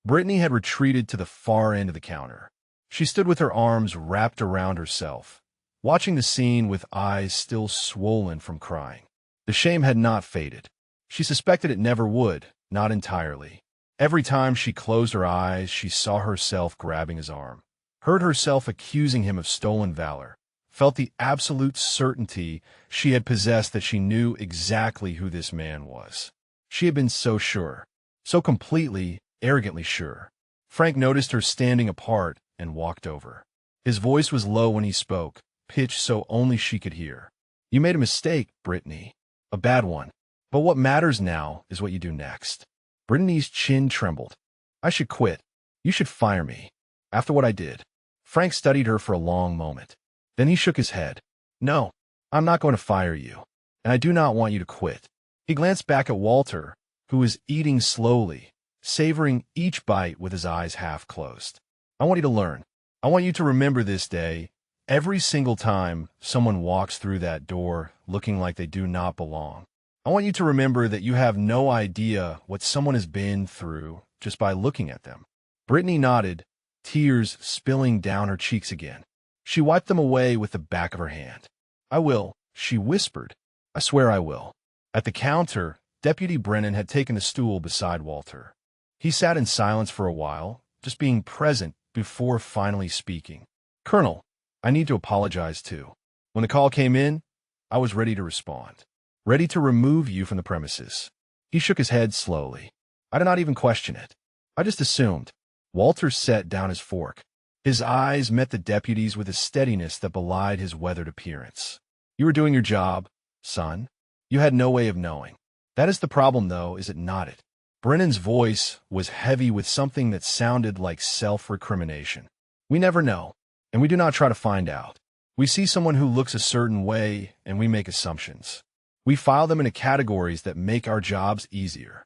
Brittany had retreated to the far end of the counter. She stood with her arms wrapped around herself, watching the scene with eyes still swollen from crying. The shame had not faded. She suspected it never would, not entirely. Every time she closed her eyes, she saw herself grabbing his arm, heard herself accusing him of stolen valor, felt the absolute certainty she had possessed that she knew exactly who this man was. She had been so sure, so completely, arrogantly sure. Frank noticed her standing apart and walked over. His voice was low when he spoke, pitched so only she could hear. You made a mistake, Brittany. A bad one. But what matters now is what you do next. Brittany's chin trembled. I should quit. You should fire me. After what I did. Frank studied her for a long moment. Then he shook his head. No, I'm not going to fire you. And I do not want you to quit. He glanced back at Walter, who was eating slowly, savoring each bite with his eyes half closed. I want you to learn. I want you to remember this day. Every single time someone walks through that door looking like they do not belong, I want you to remember that you have no idea what someone has been through just by looking at them. Brittany nodded, tears spilling down her cheeks again. She wiped them away with the back of her hand. I will, she whispered. I swear I will. At the counter, Deputy Brennan had taken a stool beside Walter. He sat in silence for a while, just being present before finally speaking. Colonel, I need to apologize too. When the call came in, I was ready to respond, ready to remove you from the premises. He shook his head slowly. I did not even question it. I just assumed. Walter set down his fork. His eyes met the deputy's with a steadiness that belied his weathered appearance. You were doing your job, son. You had no way of knowing. That is the problem, though, is it not it? Brennan's voice was heavy with something that sounded like self-recrimination. We never know, and we do not try to find out. We see someone who looks a certain way, and we make assumptions. We file them into categories that make our jobs easier.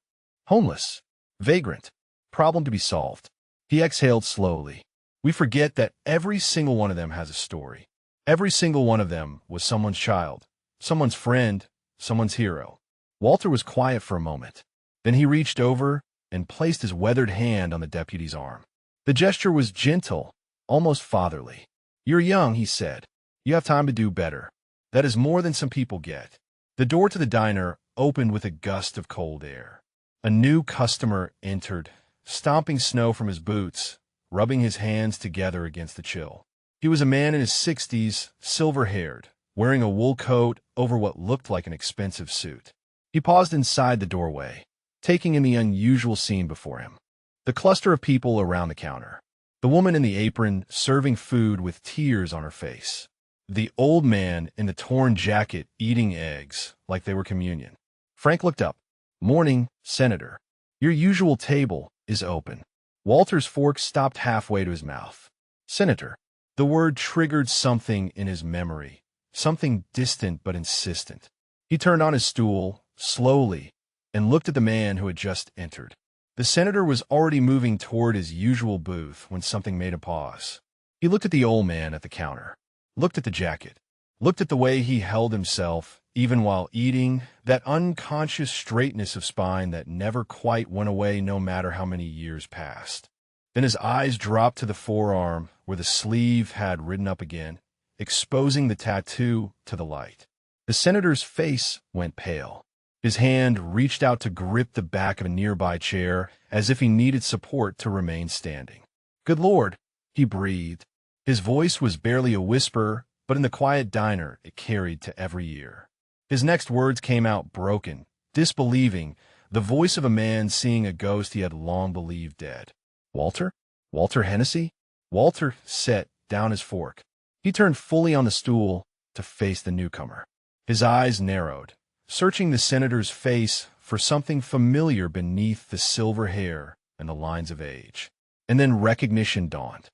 Homeless, vagrant, problem to be solved. He exhaled slowly. We forget that every single one of them has a story. Every single one of them was someone's child, someone's friend, someone's hero. Walter was quiet for a moment. Then he reached over and placed his weathered hand on the deputy's arm. The gesture was gentle, almost fatherly. You're young, he said. You have time to do better. That is more than some people get. The door to the diner opened with a gust of cold air. A new customer entered, stomping snow from his boots, rubbing his hands together against the chill. He was a man in his 60s, silver-haired, wearing a wool coat over what looked like an expensive suit. He paused inside the doorway, taking in the unusual scene before him. The cluster of people around the counter. The woman in the apron serving food with tears on her face. The old man in the torn jacket eating eggs like they were communion. Frank looked up. "Morning, Senator. Your usual table is open." Walter's fork stopped halfway to his mouth. "Senator." The word triggered something in his memory, something distant but insistent. He turned on his stool, slowly, and looked at the man who had just entered. The senator was already moving toward his usual booth when something made a pause. He looked at the old man at the counter, looked at the jacket, looked at the way he held himself, even while eating, that unconscious straightness of spine that never quite went away no matter how many years passed. Then his eyes dropped to the forearm where the sleeve had ridden up again, exposing the tattoo to the light. The senator's face went pale. His hand reached out to grip the back of a nearby chair as if he needed support to remain standing. "Good Lord," he breathed. His voice was barely a whisper, but in the quiet diner it carried to every ear. His next words came out broken, disbelieving, the voice of a man seeing a ghost he had long believed dead. "Walter? Walter Hennessy?" Walter set down his fork. He turned fully on the stool to face the newcomer. His eyes narrowed, searching the senator's face for something familiar beneath the silver hair and the lines of age. And then recognition dawned.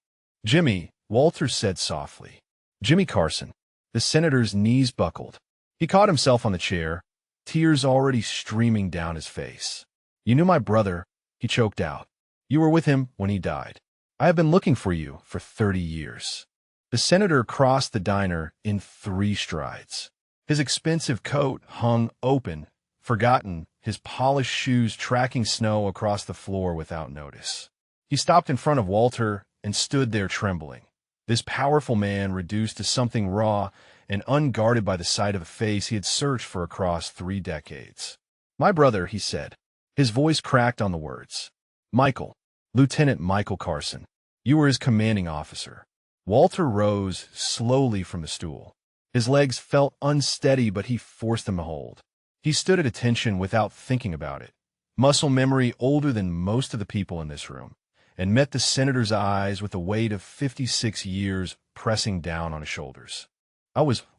"Jimmy," Walter said softly. "Jimmy Carson." The senator's knees buckled. He caught himself on the chair, tears already streaming down his face. "You knew my brother," he choked out. "You were with him when he died. I have been looking for you for 30 years. The senator crossed the diner in 3 strides. His expensive coat hung open, forgotten, his polished shoes tracking snow across the floor without notice. He stopped in front of Walter and stood there trembling. This powerful man reduced to something raw and unguarded by the sight of a face he had searched for across 3 decades. "My brother," he said. His voice cracked on the words. "Michael. Lieutenant Michael Carson. You were his commanding officer." Walter rose slowly from the stool. His legs felt unsteady, but he forced them to hold. He stood at attention without thinking about it, muscle memory older than most of the people in this room, and met the senator's eyes with the weight of 56 years pressing down on his shoulders.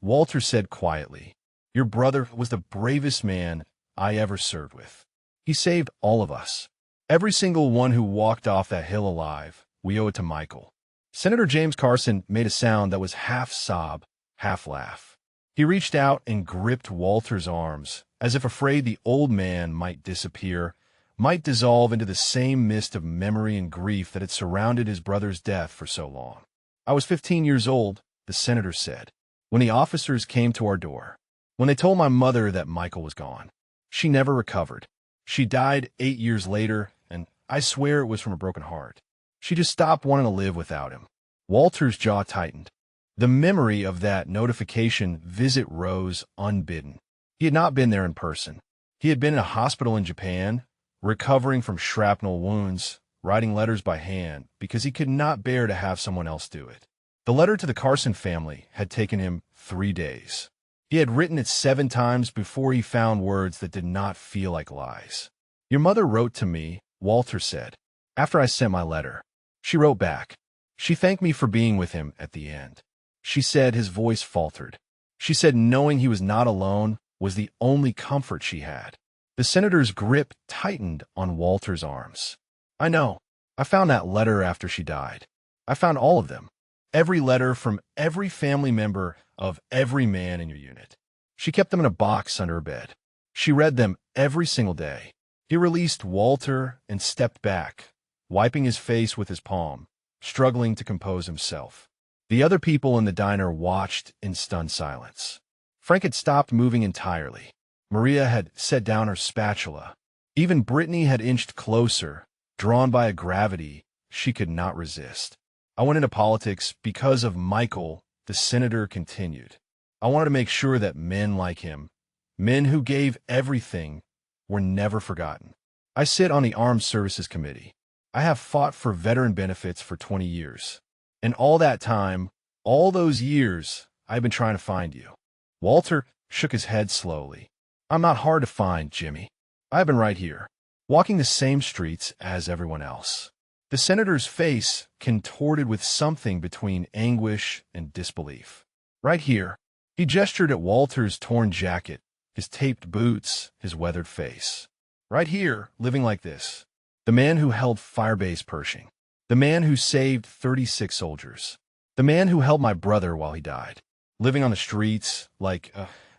Walter said quietly. "Your brother was the bravest man I ever served with. He saved all of us. Every single one who walked off that hill alive, we owe it to Michael." Senator James Carson made a sound that was half sob, half laugh. He reached out and gripped Walter's arms, as if afraid the old man might disappear, might dissolve into the same mist of memory and grief that had surrounded his brother's death for so long. "I was 15 years old," the senator said, "when the officers came to our door, when they told my mother that Michael was gone. She never recovered. She died 8 years later, and I swear it was from a broken heart. She just stopped wanting to live without him." Walter's jaw tightened. The memory of that notification visit rose unbidden. He had not been there in person. He had been in a hospital in Japan, recovering from shrapnel wounds, writing letters by hand because he could not bear to have someone else do it. The letter to the Carson family had taken him 3 days. He had written it 7 times before he found words that did not feel like lies. "Your mother wrote to me," Walter said, "after I sent my letter. She wrote back. She thanked me for being with him at the end. She said," his voice faltered, "she said knowing he was not alone was the only comfort she had." The senator's grip tightened on Walter's arms. "I know. I found that letter after she died. I found all of them. Every letter from every family member of every man in your unit. She kept them in a box under her bed. She read them every single day." He released Walter and stepped back, wiping his face with his palm, struggling to compose himself. The other people in the diner watched in stunned silence. Frank had stopped moving entirely. Maria had set down her spatula. Even Brittany had inched closer, drawn by a gravity she could not resist. "I went into politics because of Michael," the senator continued. "I wanted to make sure that men like him, men who gave everything, were never forgotten. I sit on the Armed Services Committee. I have fought for veteran benefits for 20 years. And all that time, all those years, I've been trying to find you." Walter shook his head slowly. "I'm not hard to find, Jimmy. I've been right here, walking the same streets as everyone else." The senator's face contorted with something between anguish and disbelief. Right here. He gestured at Walter's torn jacket, his taped boots, his weathered face. Right here, living like this. The man who held Firebase Pershing. The man who saved 36 soldiers. The man who held my brother while he died. Living on the streets, like,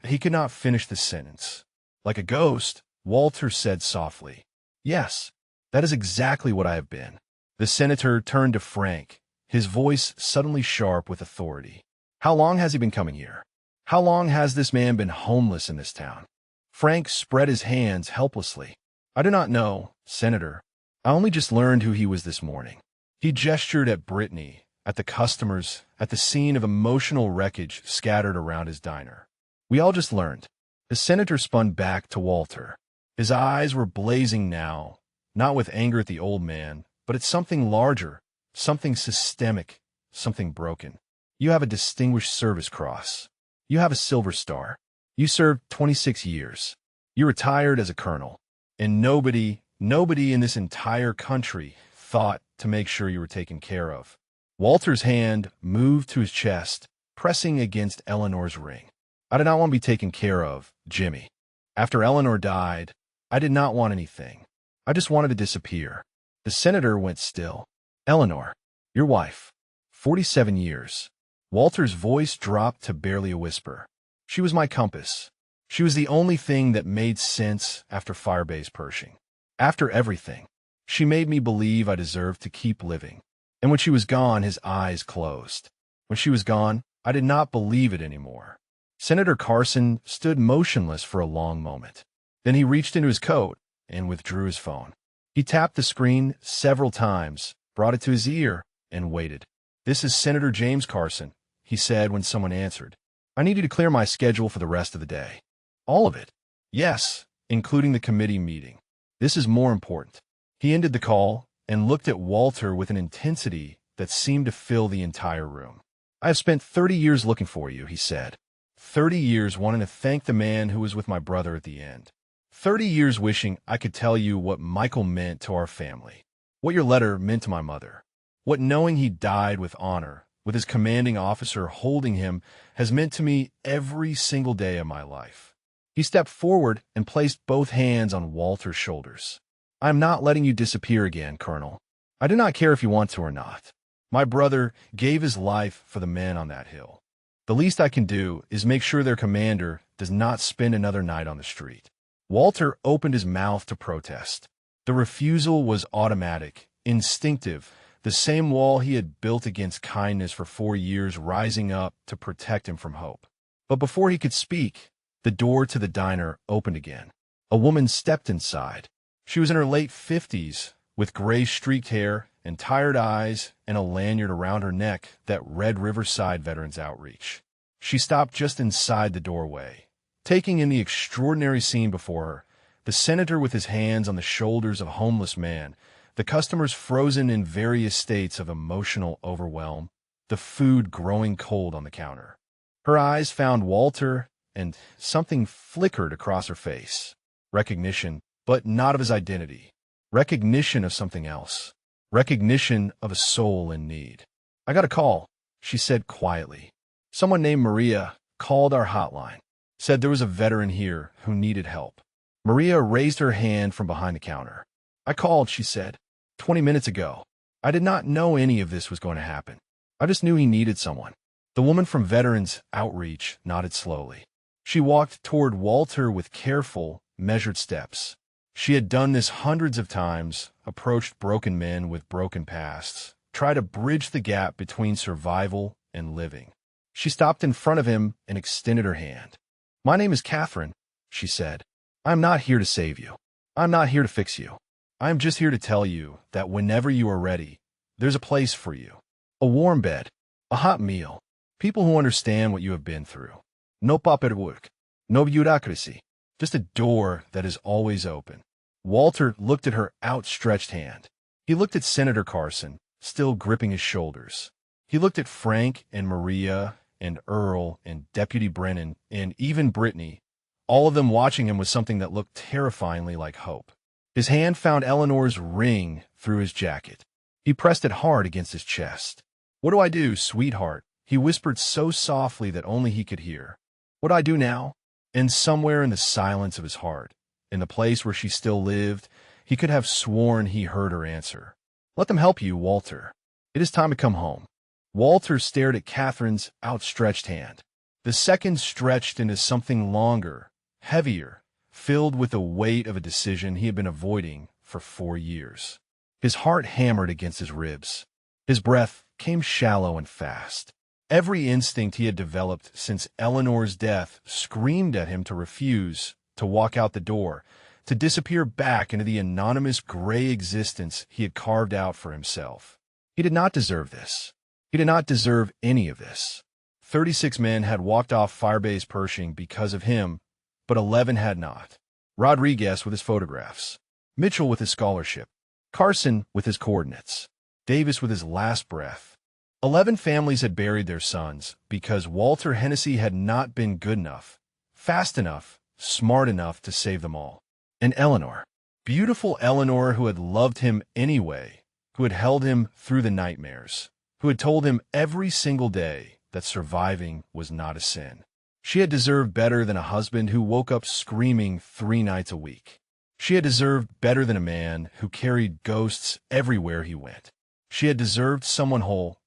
he could not finish the sentence. Like a ghost, Walter said softly. Yes, that is exactly what I have been. The senator turned to Frank, his voice suddenly sharp with authority. How long has he been coming here? How long has this man been homeless in this town? Frank spread his hands helplessly. I do not know, Senator. I only just learned who he was this morning. He gestured at Brittany, at the customers, at the scene of emotional wreckage scattered around his diner. We all just learned. The senator spun back to Walter. His eyes were blazing now, not with anger at the old man, but at something larger, something systemic, something broken. You have a Distinguished Service Cross. You have a Silver Star. You served 26 years. You retired as a colonel. And nobody in this entire country thought to make sure you were taken care of. Walter's hand moved to his chest, pressing against Eleanor's ring. I did not want to be taken care of, Jimmy. After Eleanor died, I did not want anything. I just wanted to disappear. The senator went still. Eleanor, your wife. 47 years. Walter's voice dropped to barely a whisper. She was my compass. She was the only thing that made sense after Firebase Pershing. After everything, she made me believe I deserved to keep living. And when she was gone, his eyes closed. When she was gone, I did not believe it anymore. Senator Carson stood motionless for a long moment. Then he reached into his coat and withdrew his phone. He tapped the screen several times, brought it to his ear, and waited. This is Senator James Carson, he said when someone answered. I need you to clear my schedule for the rest of the day. All of it. Yes, including the committee meeting. This is more important. He ended the call and looked at Walter with an intensity that seemed to fill the entire room. I have spent 30 years looking for you, he said. 30 years wanting to thank the man who was with my brother at the end. 30 years wishing I could tell you what Michael meant to our family. What your letter meant to my mother. What knowing he died with honor, with his commanding officer holding him, has meant to me every single day of my life. He stepped forward and placed both hands on Walter's shoulders. I am not letting you disappear again, Colonel. I do not care if you want to or not. My brother gave his life for the men on that hill. The least I can do is make sure their commander does not spend another night on the street. Walter opened his mouth to protest. The refusal was automatic, instinctive, the same wall he had built against kindness for 4 years rising up to protect him from hope. But before he could speak, the door to the diner opened again. A woman stepped inside. She was in her late 50s, with gray streaked hair and tired eyes and a lanyard around her neck that read Riverside Veterans Outreach. She stopped just inside the doorway, taking in the extraordinary scene before her, the senator with his hands on the shoulders of a homeless man, the customers frozen in various states of emotional overwhelm, the food growing cold on the counter. Her eyes found Walter, and something flickered across her face. Recognition, but not of his identity. Recognition of something else. Recognition of a soul in need. I got a call, she said quietly. Someone named Maria called our hotline, said there was a veteran here who needed help. Maria raised her hand from behind the counter. I called, she said, 20 minutes ago. I did not know any of this was going to happen. I just knew he needed someone. The woman from Veterans Outreach nodded slowly. She walked toward Walter with careful, measured steps. She had done this hundreds of times, approached broken men with broken pasts, tried to bridge the gap between survival and living. She stopped in front of him and extended her hand. My name is Catherine, she said. I am not here to save you. I am not here to fix you. I am just here to tell you that whenever you are ready, there's a place for you. A warm bed, a hot meal, people who understand what you have been through. No paperwork, no bureaucracy, just a door that is always open. Walter looked at her outstretched hand. He looked at Senator Carson, still gripping his shoulders. He looked at Frank and Maria and Earl and Deputy Brennan and even Brittany, all of them watching him with something that looked terrifyingly like hope. His hand found Eleanor's ring through his jacket. He pressed it hard against his chest. What do I do, sweetheart? He whispered so softly that only he could hear. "What I do now?" And somewhere in the silence of his heart, in the place where she still lived, he could have sworn he heard her answer. "Let them help you, Walter. It is time to come home." Walter stared at Catherine's outstretched hand. The second stretched into something longer, heavier, filled with the weight of a decision he had been avoiding for 4 years. His heart hammered against his ribs. His breath came shallow and fast. Every instinct he had developed since Eleanor's death screamed at him to refuse, to walk out the door, to disappear back into the anonymous gray existence he had carved out for himself. He did not deserve this. He did not deserve any of this. 36 men had walked off Firebase Pershing because of him, but 11 had not. Rodriguez with his photographs, Mitchell with his scholarship, Carson with his coordinates, Davis with his last breath. 11 families had buried their sons because Walter Hennessy had not been good enough, fast enough, smart enough to save them all. And Eleanor, beautiful Eleanor, who had loved him anyway, who had held him through the nightmares, who had told him every single day that surviving was not a sin. She had deserved better than a husband who woke up screaming 3 nights a week. She had deserved better than a man who carried ghosts everywhere he went. She had deserved someone whole,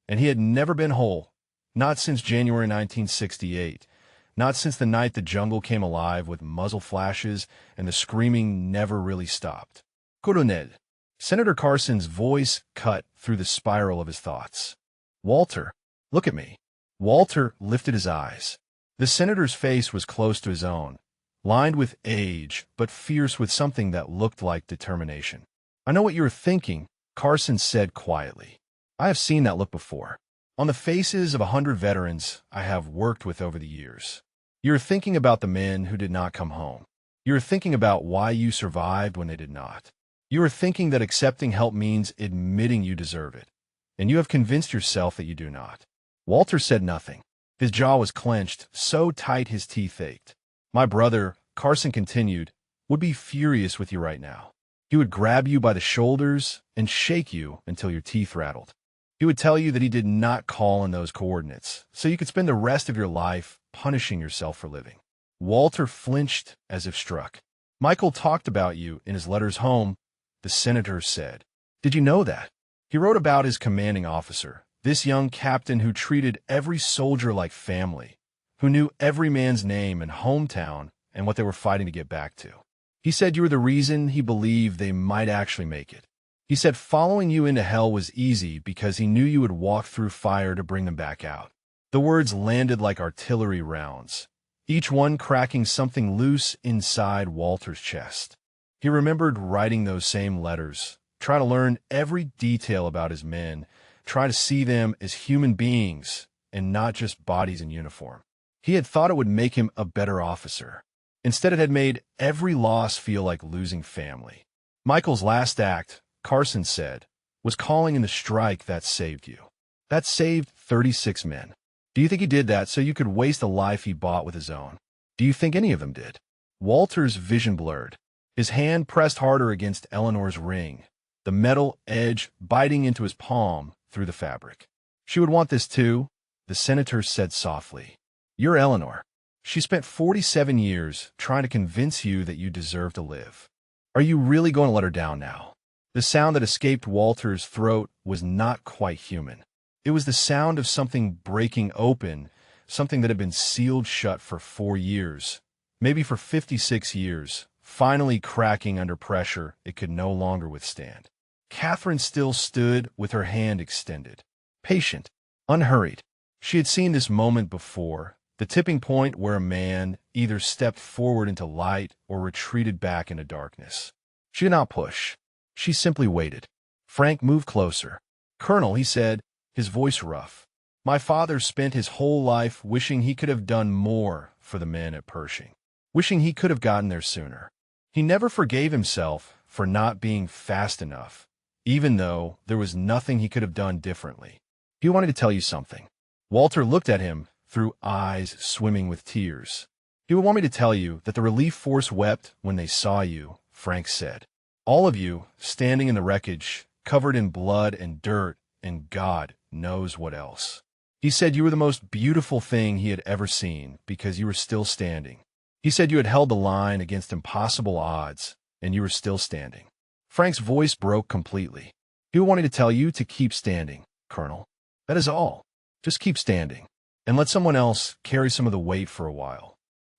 and he had never been whole, not since January 1968, not since the night the jungle came alive with muzzle flashes and the screaming never really stopped. "Coronel." Senator Carson's voice cut through the spiral of his thoughts. "Walter, look at me." Walter lifted his eyes. The senator's face was close to his own, lined with age, but fierce with something that looked like determination. "I know what you are thinking," Carson said quietly. "I have seen that look before, on the faces of 100 veterans I have worked with over the years. You're thinking about the men who did not come home. You're thinking about why you survived when they did not. You are thinking that accepting help means admitting you deserve it, and you have convinced yourself that you do not." Walter said nothing. His jaw was clenched, so tight his teeth ached. "My brother," Carson continued, "would be furious with you right now. He would grab you by the shoulders and shake you until your teeth rattled. He would tell you that he did not call in those coordinates, so you could spend the rest of your life punishing yourself for living." Walter flinched as if struck. "Michael talked about you in his letters home," the senator said. "Did you know that? He wrote about his commanding officer, this young captain who treated every soldier like family, who knew every man's name and hometown and what they were fighting to get back to. He said you were the reason he believed they might actually make it. He said following you into hell was easy because he knew you would walk through fire to bring them back out." The words landed like artillery rounds, each one cracking something loose inside Walter's chest. He remembered writing those same letters, trying to learn every detail about his men, trying to see them as human beings and not just bodies in uniform. He had thought it would make him a better officer. Instead, it had made every loss feel like losing family. Michael's last act, Carson said, was calling in the strike that saved you. That saved 36 men. Do you think he did that so you could waste a life he bought with his own? Do you think any of them did? Walter's vision blurred. His hand pressed harder against Eleanor's ring, the metal edge biting into his palm through the fabric. "She would want this too," the senator said softly. "You're Eleanor. She spent 47 years trying to convince you that you deserve to live. Are you really going to let her down now?" The sound that escaped Walter's throat was not quite human. It was the sound of something breaking open, something that had been sealed shut for 4 years, maybe for 56 years, finally cracking under pressure it could no longer withstand. Catherine still stood with her hand extended, patient, unhurried. She had seen this moment before, the tipping point where a man either stepped forward into light or retreated back into darkness. She did not push. She simply waited. Frank moved closer. "Colonel," he said, his voice rough, "my father spent his whole life wishing he could have done more for the men at Pershing, wishing he could have gotten there sooner. He never forgave himself for not being fast enough, even though there was nothing he could have done differently. He wanted to tell you something." Walter looked at him through eyes swimming with tears. "He would want me to tell you that the relief force wept when they saw you," Frank said. "All of you, standing in the wreckage, covered in blood and dirt, and God knows what else. He said you were the most beautiful thing he had ever seen because you were still standing. He said you had held the line against impossible odds, and you were still standing. Frank's voice broke completely. He wanted to tell you to keep standing, Colonel. That is all. Just keep standing, and let someone else carry some of the weight for a while.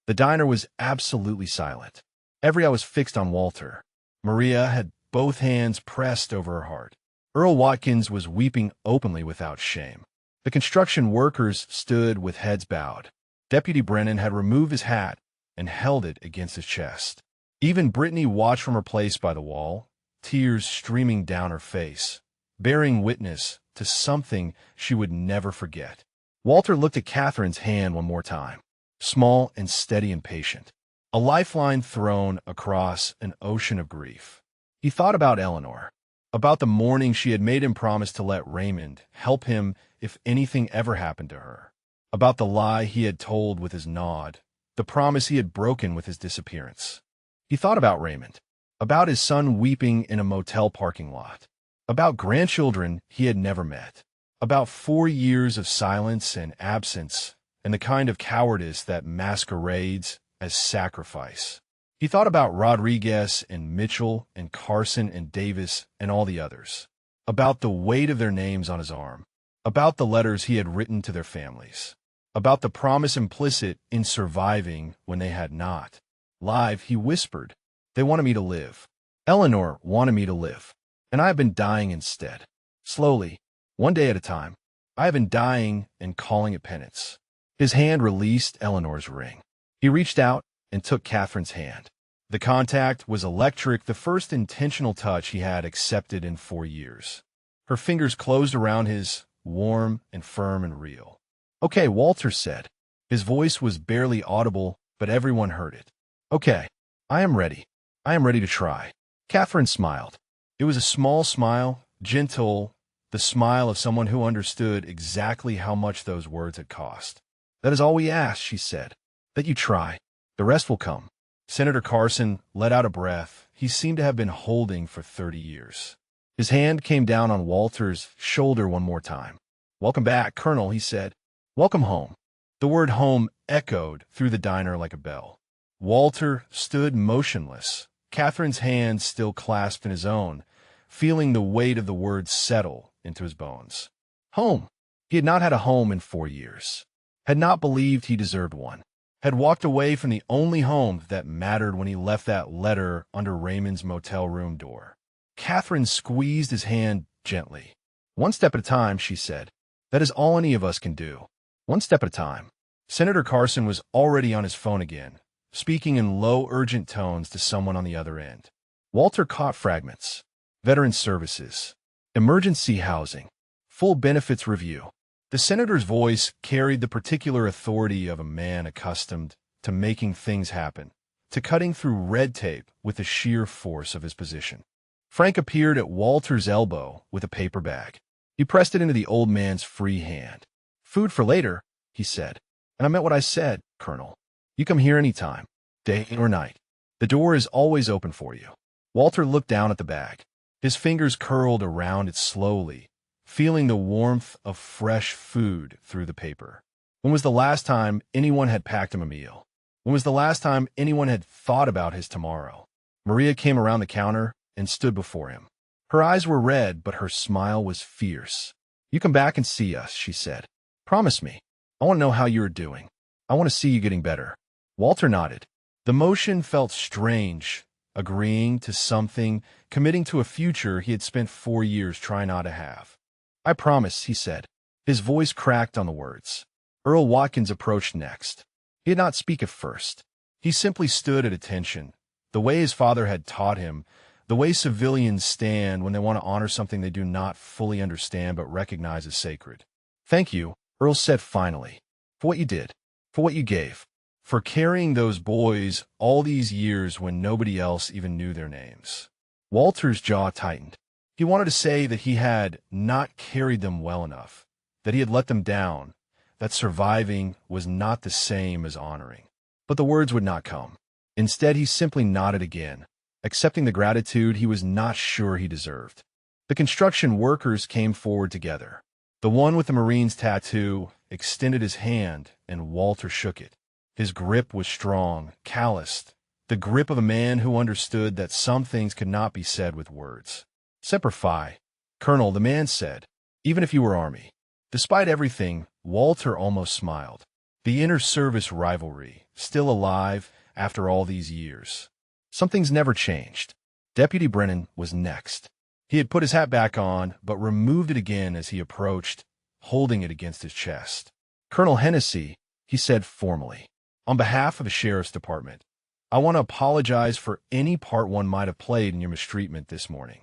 The diner was absolutely silent. Every eye was fixed on Walter. Maria had both hands pressed over her heart. Earl Watkins was weeping openly without shame. The construction workers stood with heads bowed. Deputy Brennan had removed his hat and held it against his chest. Even Brittany watched from her place by the wall, tears streaming down her face, bearing witness to something she would never forget. Walter looked at Catherine's hand one more time, small and steady and patient, a lifeline thrown across an ocean of grief. He thought about Eleanor, about the morning she had made him promise to let Raymond help him if anything ever happened to her, about the lie he had told with his nod, the promise he had broken with his disappearance. He thought about Raymond, about his son weeping in a motel parking lot, about grandchildren he had never met, about 4 years of silence and absence and the kind of cowardice that masquerades as sacrifice. He thought about Rodriguez and Mitchell and Carson and Davis and all the others, about the weight of their names on his arm, about the letters he had written to their families, about the promise implicit in surviving when they had not. Live, he whispered, they wanted me to live. Eleanor wanted me to live, and I have been dying instead. Slowly, one day at a time, I have been dying and calling it penance. His hand released Eleanor's ring. He reached out and took Catherine's hand. The contact was electric, the first intentional touch he had accepted in 4 years. Her fingers closed around his, warm and firm and real. Okay, Walter said. His voice was barely audible, but everyone heard it. Okay, I am ready. I am ready to try. Catherine smiled. It was a small smile, gentle, the smile of someone who understood exactly how much those words had cost. That is all we ask, she said, that you try. The rest will come. Senator Carson let out a breath he seemed to have been holding for 30 years. His hand came down on Walter's shoulder one more time. Welcome back, Colonel, he said. Welcome home. The word home echoed through the diner like a bell. Walter stood motionless, Catherine's hand still clasped in his own, feeling the weight of the words settle into his bones. Home. He had not had a home in 4 years, had not believed he deserved one, had walked away from the only home that mattered when he left that letter under Raymond's motel room door. Catherine squeezed his hand gently. One step at a time, she said. That is all any of us can do. One step at a time. Senator Carson was already on his phone again, speaking in low, urgent tones to someone on the other end. Walter caught fragments. Veteran services. Emergency housing. Full benefits review. The senator's voice carried the particular authority of a man accustomed to making things happen, to cutting through red tape with the sheer force of his position. Frank appeared at Walter's elbow with a paper bag. He pressed it into the old man's free hand. Food for later, he said. And I meant what I said, Colonel. You come here any time, day or night. The door is always open for you. Walter looked down at the bag. His fingers curled around it slowly, feeling the warmth of fresh food through the paper. When was the last time anyone had packed him a meal? When was the last time anyone had thought about his tomorrow? Maria came around the counter and stood before him. Her eyes were red, but her smile was fierce. You come back and see us, she said. Promise me. I want to know how you are doing. I want to see you getting better. Walter nodded. The motion felt strange, agreeing to something, committing to a future he had spent 4 years trying not to have. I promise, he said. His voice cracked on the words. Earl Watkins approached next. He did not speak at first. He simply stood at attention, the way his father had taught him, the way civilians stand when they want to honor something they do not fully understand but recognize as sacred. Thank you, Earl said finally, for what you did, for what you gave, for carrying those boys all these years when nobody else even knew their names. Walter's jaw tightened. He wanted to say that he had not carried them well enough, that he had let them down, that surviving was not the same as honoring. But the words would not come. Instead, he simply nodded again, accepting the gratitude he was not sure he deserved. The construction workers came forward together. The one with the Marine's tattoo extended his hand, and Walter shook it. His grip was strong, calloused, the grip of a man who understood that some things could not be said with words. Semper Fi, Colonel, the man said, even if you were Army. Despite everything, Walter almost smiled. The inter-service rivalry, still alive after all these years. Some things never changed. Deputy Brennan was next. He had put his hat back on, but removed it again as he approached, holding it against his chest. Colonel Hennessy, he said formally, on behalf of the Sheriff's Department, I want to apologize for any part one might have played in your mistreatment this morning.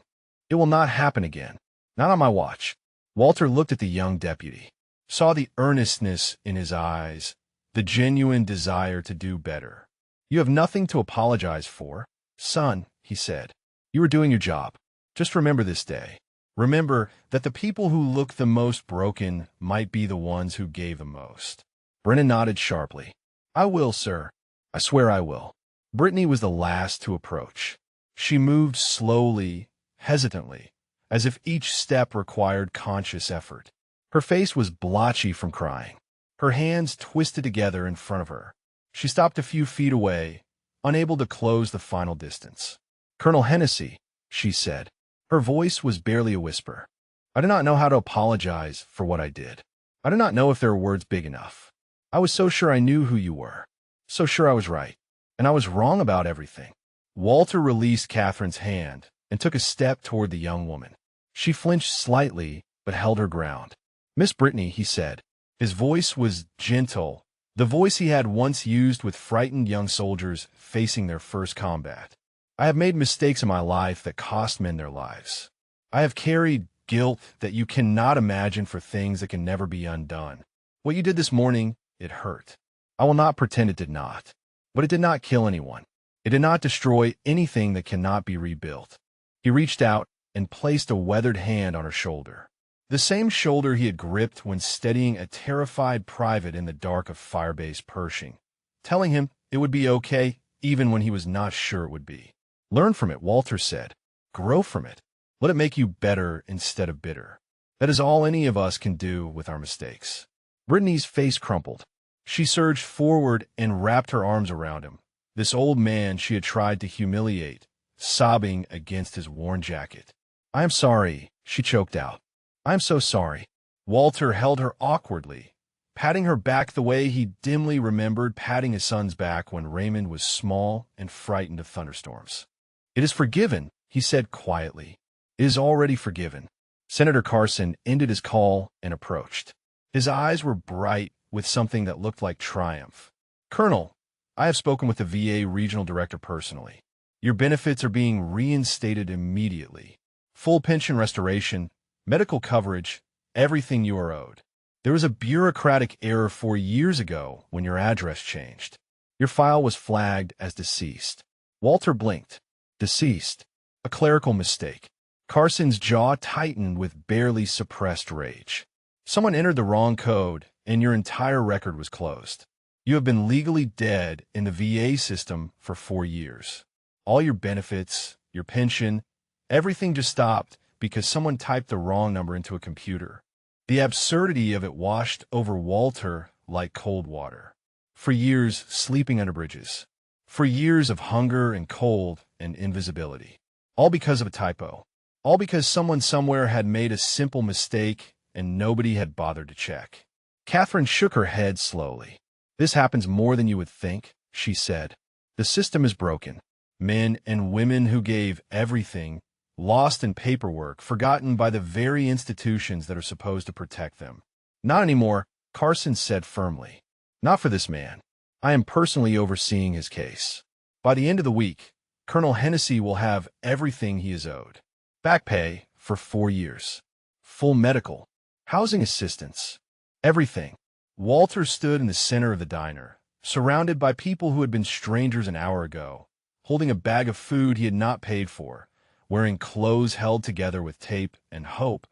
It will not happen again. Not on my watch. Walter looked at the young deputy, saw the earnestness in his eyes, the genuine desire to do better. You have nothing to apologize for, son, he said. You were doing your job. Just remember this day. Remember that the people who look the most broken might be the ones who gave the most. Brennan nodded sharply. I will, sir. I swear I will. Brittany was the last to approach. She moved slowly, hesitantly, as if each step required conscious effort. Her face was blotchy from crying. Her hands twisted together in front of her. She stopped a few feet away, unable to close the final distance. Colonel Hennessy, she said. Her voice was barely a whisper. I do not know how to apologize for what I did. I do not know if there are words big enough. I was so sure I knew who you were. So sure I was right. And I was wrong about everything. Walter released Catherine's hand and took a step toward the young woman. She flinched slightly, but held her ground. Miss Brittany, he said. His voice was gentle, the voice he had once used with frightened young soldiers facing their first combat. I have made mistakes in my life that cost men their lives. I have carried guilt that you cannot imagine for things that can never be undone. What you did this morning, it hurt. I will not pretend it did not. But it did not kill anyone. It did not destroy anything that cannot be rebuilt. He reached out and placed a weathered hand on her shoulder. The same shoulder he had gripped when steadying a terrified private in the dark of Firebase Pershing, telling him it would be okay even when he was not sure it would be. Learn from it, Walter said. Grow from it. Let it make you better instead of bitter. That is all any of us can do with our mistakes. Brittany's face crumpled. She surged forward and wrapped her arms around him, this old man she had tried to humiliate, sobbing against his worn jacket. I am sorry, she choked out. I am so sorry. Walter held her awkwardly, patting her back the way he dimly remembered patting his son's back when Raymond was small and frightened of thunderstorms. It is forgiven, he said quietly. It is already forgiven. Senator Carson ended his call and approached. His eyes were bright with something that looked like triumph. Colonel, I have spoken with the VA regional director personally. Your benefits are being reinstated immediately. Full pension restoration, medical coverage, everything you are owed. There was a bureaucratic error 4 years ago when your address changed. Your file was flagged as deceased. Walter blinked. Deceased. A clerical mistake. Carson's jaw tightened with barely suppressed rage. Someone entered the wrong code, and your entire record was closed. You have been legally dead in the VA system for 4 years. All your benefits, your pension, everything just stopped because someone typed the wrong number into a computer. The absurdity of it washed over Walter like cold water. For years, sleeping under bridges. For years of hunger and cold and invisibility. All because of a typo. All because someone somewhere had made a simple mistake and nobody had bothered to check. Catherine shook her head slowly. This happens more than you would think, she said. The system is broken. Men and women who gave everything, lost in paperwork, forgotten by the very institutions that are supposed to protect them. Not anymore, Carson said firmly. Not for this man. I am personally overseeing his case. By the end of the week, Colonel Hennessy will have everything he is owed. Back pay for 4 years. Full medical. Housing assistance. Everything. Walter stood in the center of the diner, surrounded by people who had been strangers an hour ago, holding a bag of food he had not paid for, wearing clothes held together with tape and hope,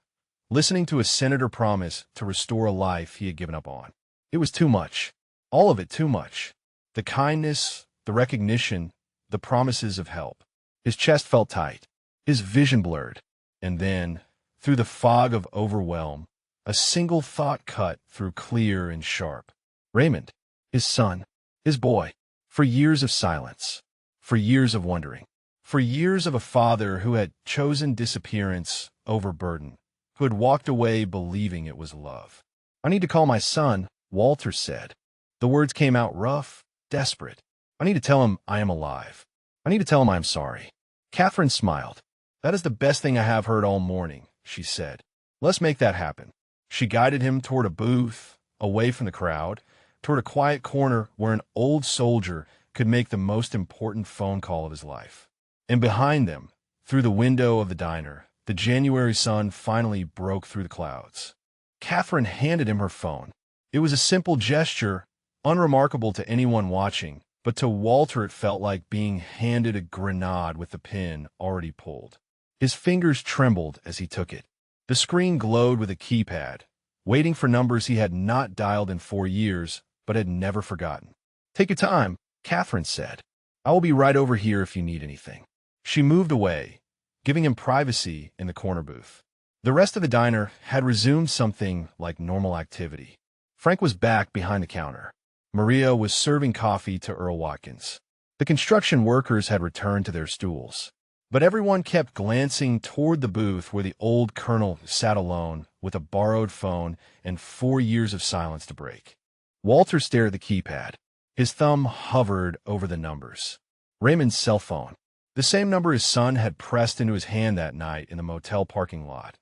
listening to a senator promise to restore a life he had given up on. It was too much. All of it too much. The kindness, the recognition, the promises of help. His chest felt tight, his vision blurred, and then, through the fog of overwhelm, A single thought cut through clear and sharp. Raymond, his son, his boy. For years of silence. For years of wondering. For years of a father who had chosen disappearance over burden, who had walked away believing it was love. "I need to call my son," Walter said. The words came out rough, desperate. "I need to tell him I am alive. I need to tell him I am sorry." Catherine smiled. "That is the best thing I have heard all morning," she said. "Let's make that happen." She guided him toward a booth, away from the crowd, toward a quiet corner where an old soldier could make the most important phone call of his life. And behind them, through the window of the diner, the January sun finally broke through the clouds. Catherine handed him her phone. It was a simple gesture, unremarkable to anyone watching, but to Walter it felt like being handed a grenade with the pin already pulled. His fingers trembled as he took it. The screen glowed with a keypad, waiting for numbers he had not dialed in 4 years, but had never forgotten. "Take your time," Catherine said. "I will be right over here if you need anything." She moved away, giving him privacy in the corner booth. The rest of the diner had resumed something like normal activity. Frank was back behind the counter. Maria was serving coffee to Earl Watkins. The construction workers had returned to their stools. But everyone kept glancing toward the booth where the old colonel sat alone with a borrowed phone and 4 years of silence to break. Walter stared at the keypad. His thumb hovered over the numbers. Raymond's cell phone. The same number his son had pressed into his hand that night in the motel parking lot.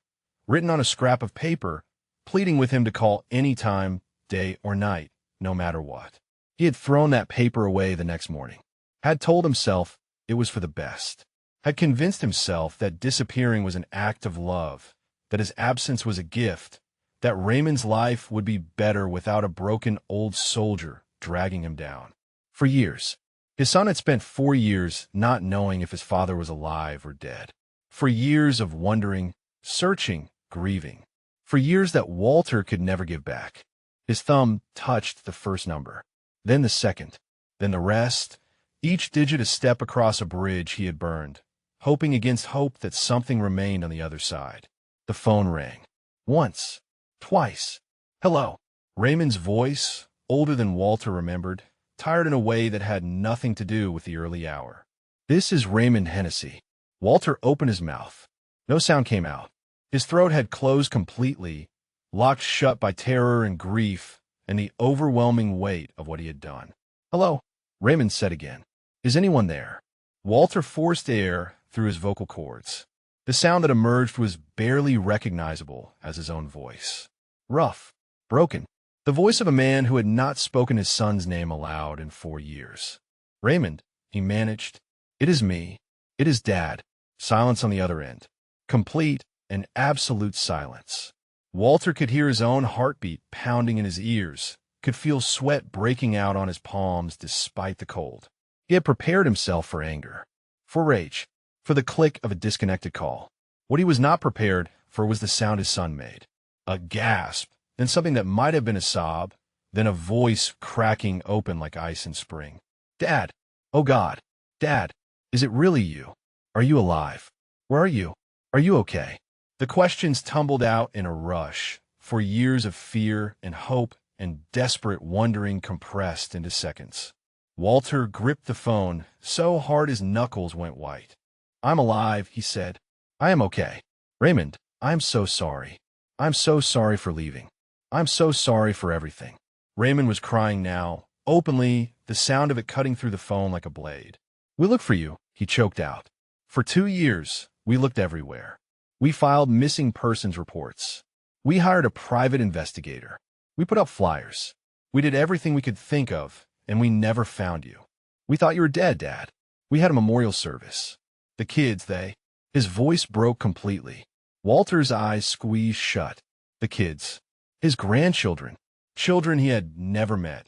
Written on a scrap of paper, pleading with him to call any time, day or night, no matter what. He had thrown that paper away the next morning. Had told himself it was for the best. Had convinced himself that disappearing was an act of love, that his absence was a gift, that Raymond's life would be better without a broken old soldier dragging him down. For years, his son had spent 4 years not knowing if his father was alive or dead. For years of wondering, searching, grieving. For years that Walter could never give back. His thumb touched the first number, then the second, then the rest, each digit a step across a bridge he had burned, hoping against hope that something remained on the other side. The phone rang. Once. Twice. "Hello." Raymond's voice, older than Walter remembered, tired in a way that had nothing to do with the early hour. "This is Raymond Hennessy." Walter opened his mouth. No sound came out. His throat had closed completely, locked shut by terror and grief and the overwhelming weight of what he had done. "Hello," Raymond said again. "Is anyone there?" Walter forced air through his vocal cords. The sound that emerged was barely recognizable as his own voice. Rough, broken, the voice of a man who had not spoken his son's name aloud in 4 years. "Raymond," he managed. "It is me. It is Dad." Silence on the other end. Complete and absolute silence. Walter could hear his own heartbeat pounding in his ears, could feel sweat breaking out on his palms despite the cold. He had prepared himself for anger, for rage, for the click of a disconnected call. What he was not prepared for was the sound his son made. A gasp, then something that might have been a sob, then a voice cracking open like ice in spring. "Dad! Oh God! Dad! Is it really you? Are you alive? Where are you? Are you okay?" The questions tumbled out in a rush, for years of fear and hope and desperate wondering compressed into seconds. Walter gripped the phone so hard his knuckles went white. "I'm alive," he said. "I am okay. Raymond, I'm so sorry. I'm so sorry for leaving. I'm so sorry for everything." Raymond was crying now, openly, the sound of it cutting through the phone like a blade. "We looked for you," he choked out. "For 2 years, we looked everywhere. We filed missing persons reports. We hired a private investigator. We put up flyers. We did everything we could think of, and we never found you. We thought you were dead, Dad. We had a memorial service. The kids, His voice broke completely. Walter's eyes squeezed shut. The kids. His grandchildren. Children he had never met.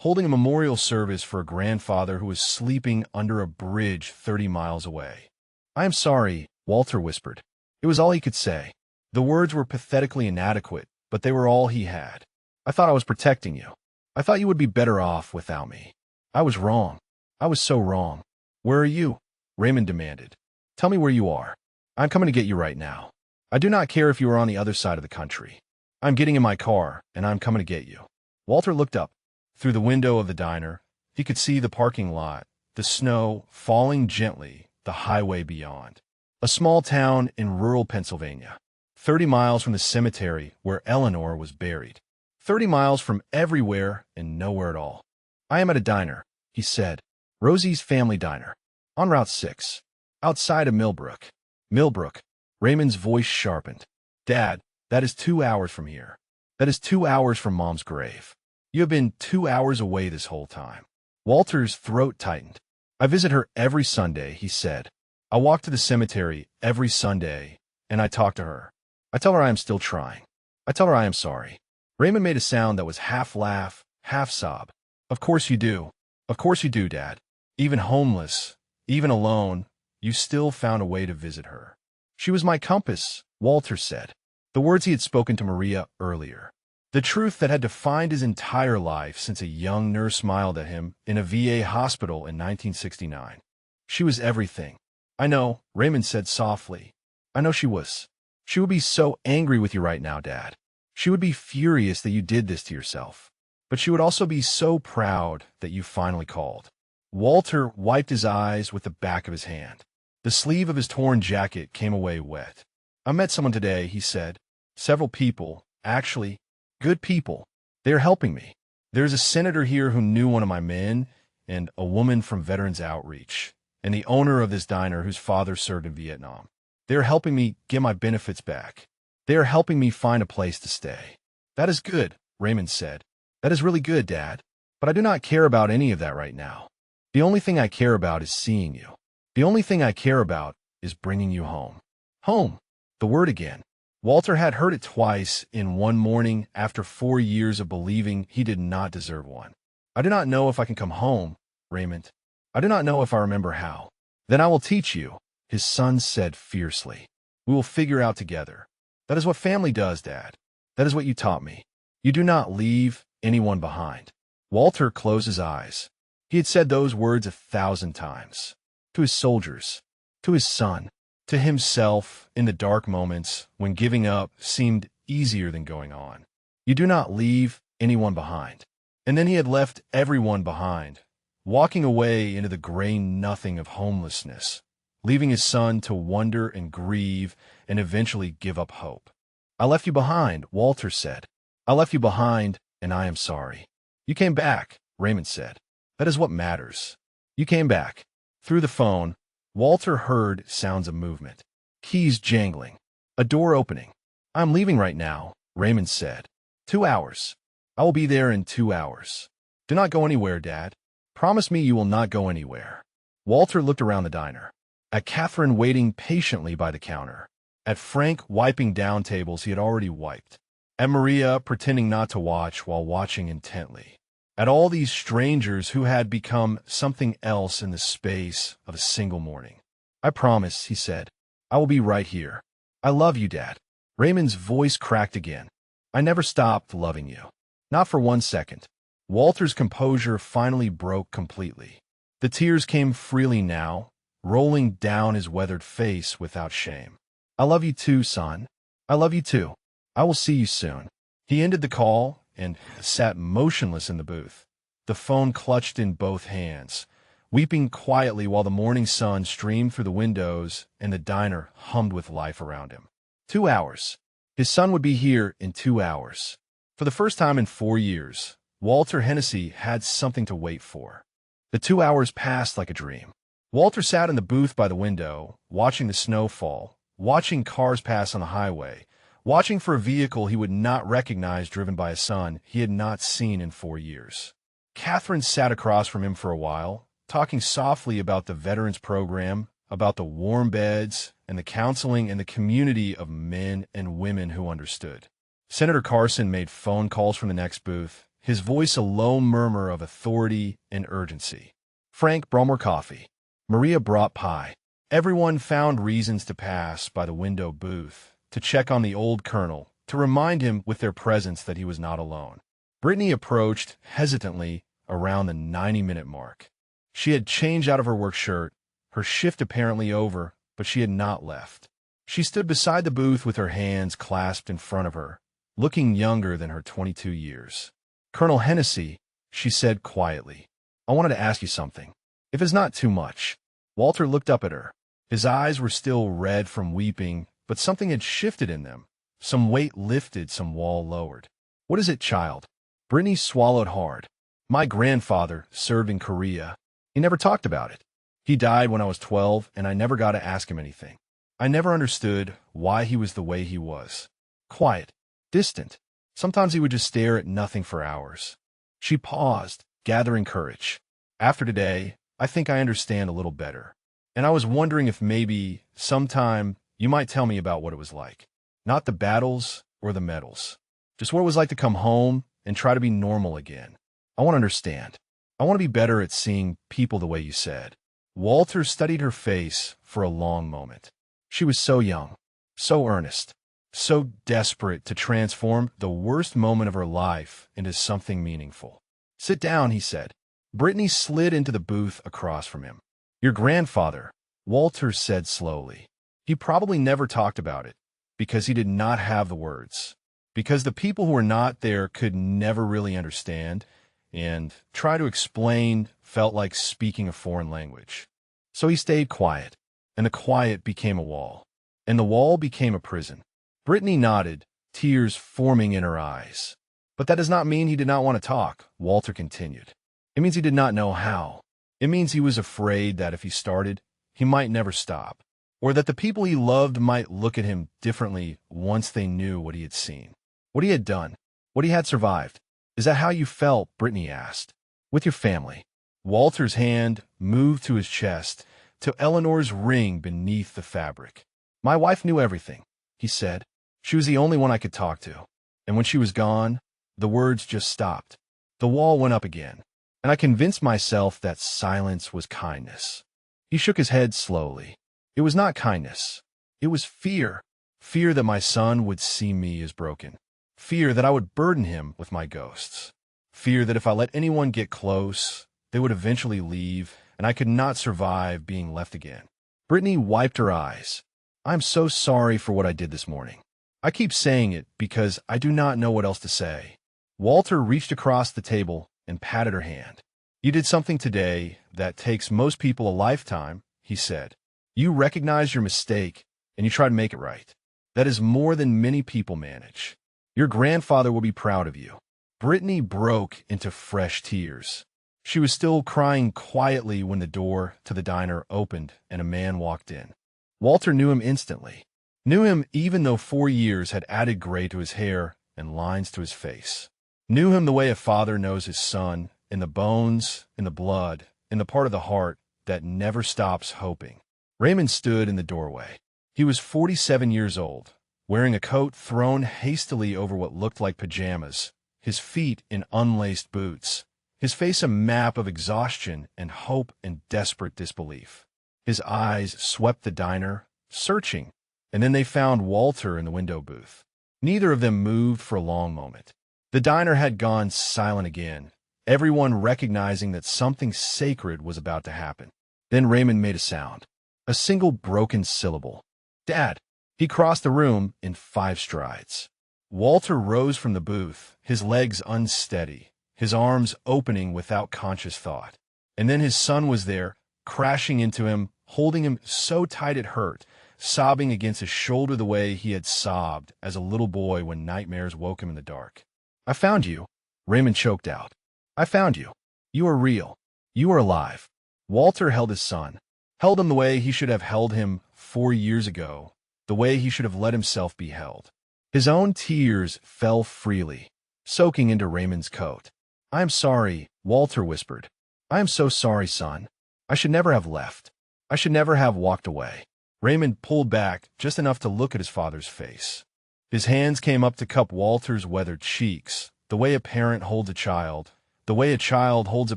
Holding a memorial service for a grandfather who was sleeping under a bridge 30 miles away. "I am sorry," Walter whispered. It was all he could say. The words were pathetically inadequate, but they were all he had. "I thought I was protecting you. I thought you would be better off without me. I was wrong. I was so wrong." "Where are you?" Raymond demanded. "Tell me where you are. I'm coming to get you right now. I do not care if you are on the other side of the country. I'm getting in my car, and I'm coming to get you. Walter looked up. Through the window of the diner, he could see the parking lot, the snow falling gently, the highway beyond. A small town in rural Pennsylvania, 30 miles from the cemetery where Eleanor was buried. 30 miles from everywhere and nowhere at all. I am at a diner, he said. Rosie's Family Diner. On Route 6. Outside of Millbrook. Millbrook. Raymond's voice sharpened. Dad, that is 2 hours from here. That is 2 hours from Mom's grave. You have been 2 hours away this whole time. Walter's throat tightened. I visit her every Sunday, he said. I walk to the cemetery every Sunday, and I talk to her. I tell her I am still trying. I tell her I am sorry. Raymond made a sound that was half laugh, half sob. Of course you do. Of course you do, Dad. Even homeless, even alone, you still found a way to visit her. She was my compass, Walter said. The words he had spoken to Maria earlier. The truth that had defined his entire life since a young nurse smiled at him in a VA hospital in 1969. She was everything. I know, Raymond said softly. I know she was. She would be so angry with you right now, Dad. She would be furious that you did this to yourself. But she would also be so proud that you finally called. Walter wiped his eyes with the back of his hand. The sleeve of his torn jacket came away wet. I met someone today, he said. Several people, actually, good people. They are helping me. There's a senator here who knew one of my men, and a woman from Veterans Outreach, and the owner of this diner whose father served in Vietnam. They are helping me get my benefits back. They are helping me find a place to stay. That is good, Raymond said. That is really good, Dad. But I do not care about any of that right now. The only thing I care about is seeing you. The only thing I care about is bringing you home. Home. The word again. Walter had heard it twice in one morning after 4 years of believing he did not deserve one. I do not know if I can come home, Raymond. I do not know if I remember how. Then I will teach you, his son said fiercely. We will figure out together. That is what family does, Dad. That is what you taught me. You do not leave anyone behind. Walter closed his eyes. He had said those words 1,000 times. To his soldiers, to his son, to himself in the dark moments when giving up seemed easier than going on. You do not leave anyone behind. And then he had left everyone behind, walking away into the gray nothing of homelessness, leaving his son to wonder and grieve and eventually give up hope. I left you behind, Walter said. I left you behind, and I am sorry. You came back, Raymond said. That is what matters. You came back. Through the phone, Walter heard sounds of movement. Keys jangling. A door opening. I'm leaving right now, Raymond said. 2 hours. I will be there in 2 hours. Do not go anywhere, Dad. Promise me you will not go anywhere. Walter looked around the diner. At Catherine waiting patiently by the counter. At Frank wiping down tables he had already wiped. At Maria pretending not to watch while watching intently. At all these strangers who had become something else in the space of a single morning. I promise, he said. I will be right here. I love you, Dad. Raymond's voice cracked again. I never stopped loving you. Not for 1 second. Walter's composure finally broke completely. The tears came freely now, rolling down his weathered face without shame. I love you too, son. I love you too. I will see you soon. He ended the call and sat motionless in the booth, the phone clutched in both hands, weeping quietly while the morning sun streamed through the windows and the diner hummed with life around him. 2 hours. His son would be here in 2 hours. For the first time in 4 years, Walter Hennessy had something to wait for. The 2 hours passed like a dream. Walter sat in the booth by the window, watching the snow fall, watching cars pass on the highway, watching for a vehicle he would not recognize driven by a son he had not seen in 4 years. Catherine sat across from him for a while, talking softly about the veterans program, about the warm beds, and the counseling and the community of men and women who understood. Senator Carson made phone calls from the next booth, his voice a low murmur of authority and urgency. Frank brought more coffee. Maria brought pie. Everyone found reasons to pass by the window booth, to check on the old colonel, to remind him with their presence that he was not alone. Brittany approached, hesitantly, around the 90-minute mark. She had changed out of her work shirt, her shift apparently over, but she had not left. She stood beside the booth with her hands clasped in front of her, looking younger than her 22 years. "Colonel Hennessy," she said quietly, "I wanted to ask you something. If it's not too much." Walter looked up at her. His eyes were still red from weeping, but something had shifted in them. Some weight lifted, some wall lowered. "What is it, child?" Brittany swallowed hard. "My grandfather served in Korea. He never talked about it. He died when I was 12, and I never got to ask him anything. I never understood why he was the way he was. Quiet, distant. Sometimes he would just stare at nothing for hours." She paused, gathering courage. "After today, I think I understand a little better. And I was wondering if maybe, sometime, you might tell me about what it was like. Not the battles or the medals. Just what it was like to come home and try to be normal again. I want to understand. I want to be better at seeing people the way you said." Walter studied her face for a long moment. She was so young, so earnest, so desperate to transform the worst moment of her life into something meaningful. "Sit down," he said. Brittany slid into the booth across from him. "Your grandfather," Walter said slowly. "He probably never talked about it, because he did not have the words. Because the people who were not there could never really understand, and try to explain felt like speaking a foreign language. So he stayed quiet, and the quiet became a wall, and the wall became a prison." Brittany nodded, tears forming in her eyes. "But that does not mean he did not want to talk," Walter continued. "It means he did not know how. It means he was afraid that if he started, he might never stop, or that the people he loved might look at him differently once they knew what he had seen, what he had done, what he had survived." "Is that how you felt?" Brittany asked. "With your family?" Walter's hand moved to his chest, to Eleanor's ring beneath the fabric. "My wife knew everything," he said. "She was the only one I could talk to. And when she was gone, the words just stopped. The wall went up again, and I convinced myself that silence was kindness." He shook his head slowly. "It was not kindness. It was fear. Fear that my son would see me as broken. Fear that I would burden him with my ghosts. Fear that if I let anyone get close, they would eventually leave, and I could not survive being left again." Brittany wiped her eyes. "I'm so sorry for what I did this morning. I keep saying it because I do not know what else to say." Walter reached across the table and patted her hand. "You did something today that takes most people a lifetime," he said. "You recognize your mistake, and you try to make it right. That is more than many people manage. Your grandfather will be proud of you." Brittany broke into fresh tears. She was still crying quietly when the door to the diner opened and a man walked in. Walter knew him instantly. Knew him even though 4 years had added gray to his hair and lines to his face. Knew him the way a father knows his son, in the bones, in the blood, in the part of the heart that never stops hoping. Raymond stood in the doorway. He was 47 years old, wearing a coat thrown hastily over what looked like pajamas, his feet in unlaced boots, his face a map of exhaustion and hope and desperate disbelief. His eyes swept the diner, searching, and then they found Walter in the window booth. Neither of them moved for a long moment. The diner had gone silent again, everyone recognizing that something sacred was about to happen. Then Raymond made a sound, a single broken syllable. "Dad!" He crossed the room in 5 strides. Walter rose from the booth, his legs unsteady, his arms opening without conscious thought. And then his son was there, crashing into him, holding him so tight it hurt, sobbing against his shoulder the way he had sobbed as a little boy when nightmares woke him in the dark. "I found you," Raymond choked out. "I found you. You are real. You are alive." Walter held his son, held him the way he should have held him 4 years ago, the way he should have let himself be held. His own tears fell freely, soaking into Raymond's coat. "I am sorry," Walter whispered. "I am so sorry, son. I should never have left. I should never have walked away." Raymond pulled back just enough to look at his father's face. His hands came up to cup Walter's weathered cheeks, the way a parent holds a child, the way a child holds a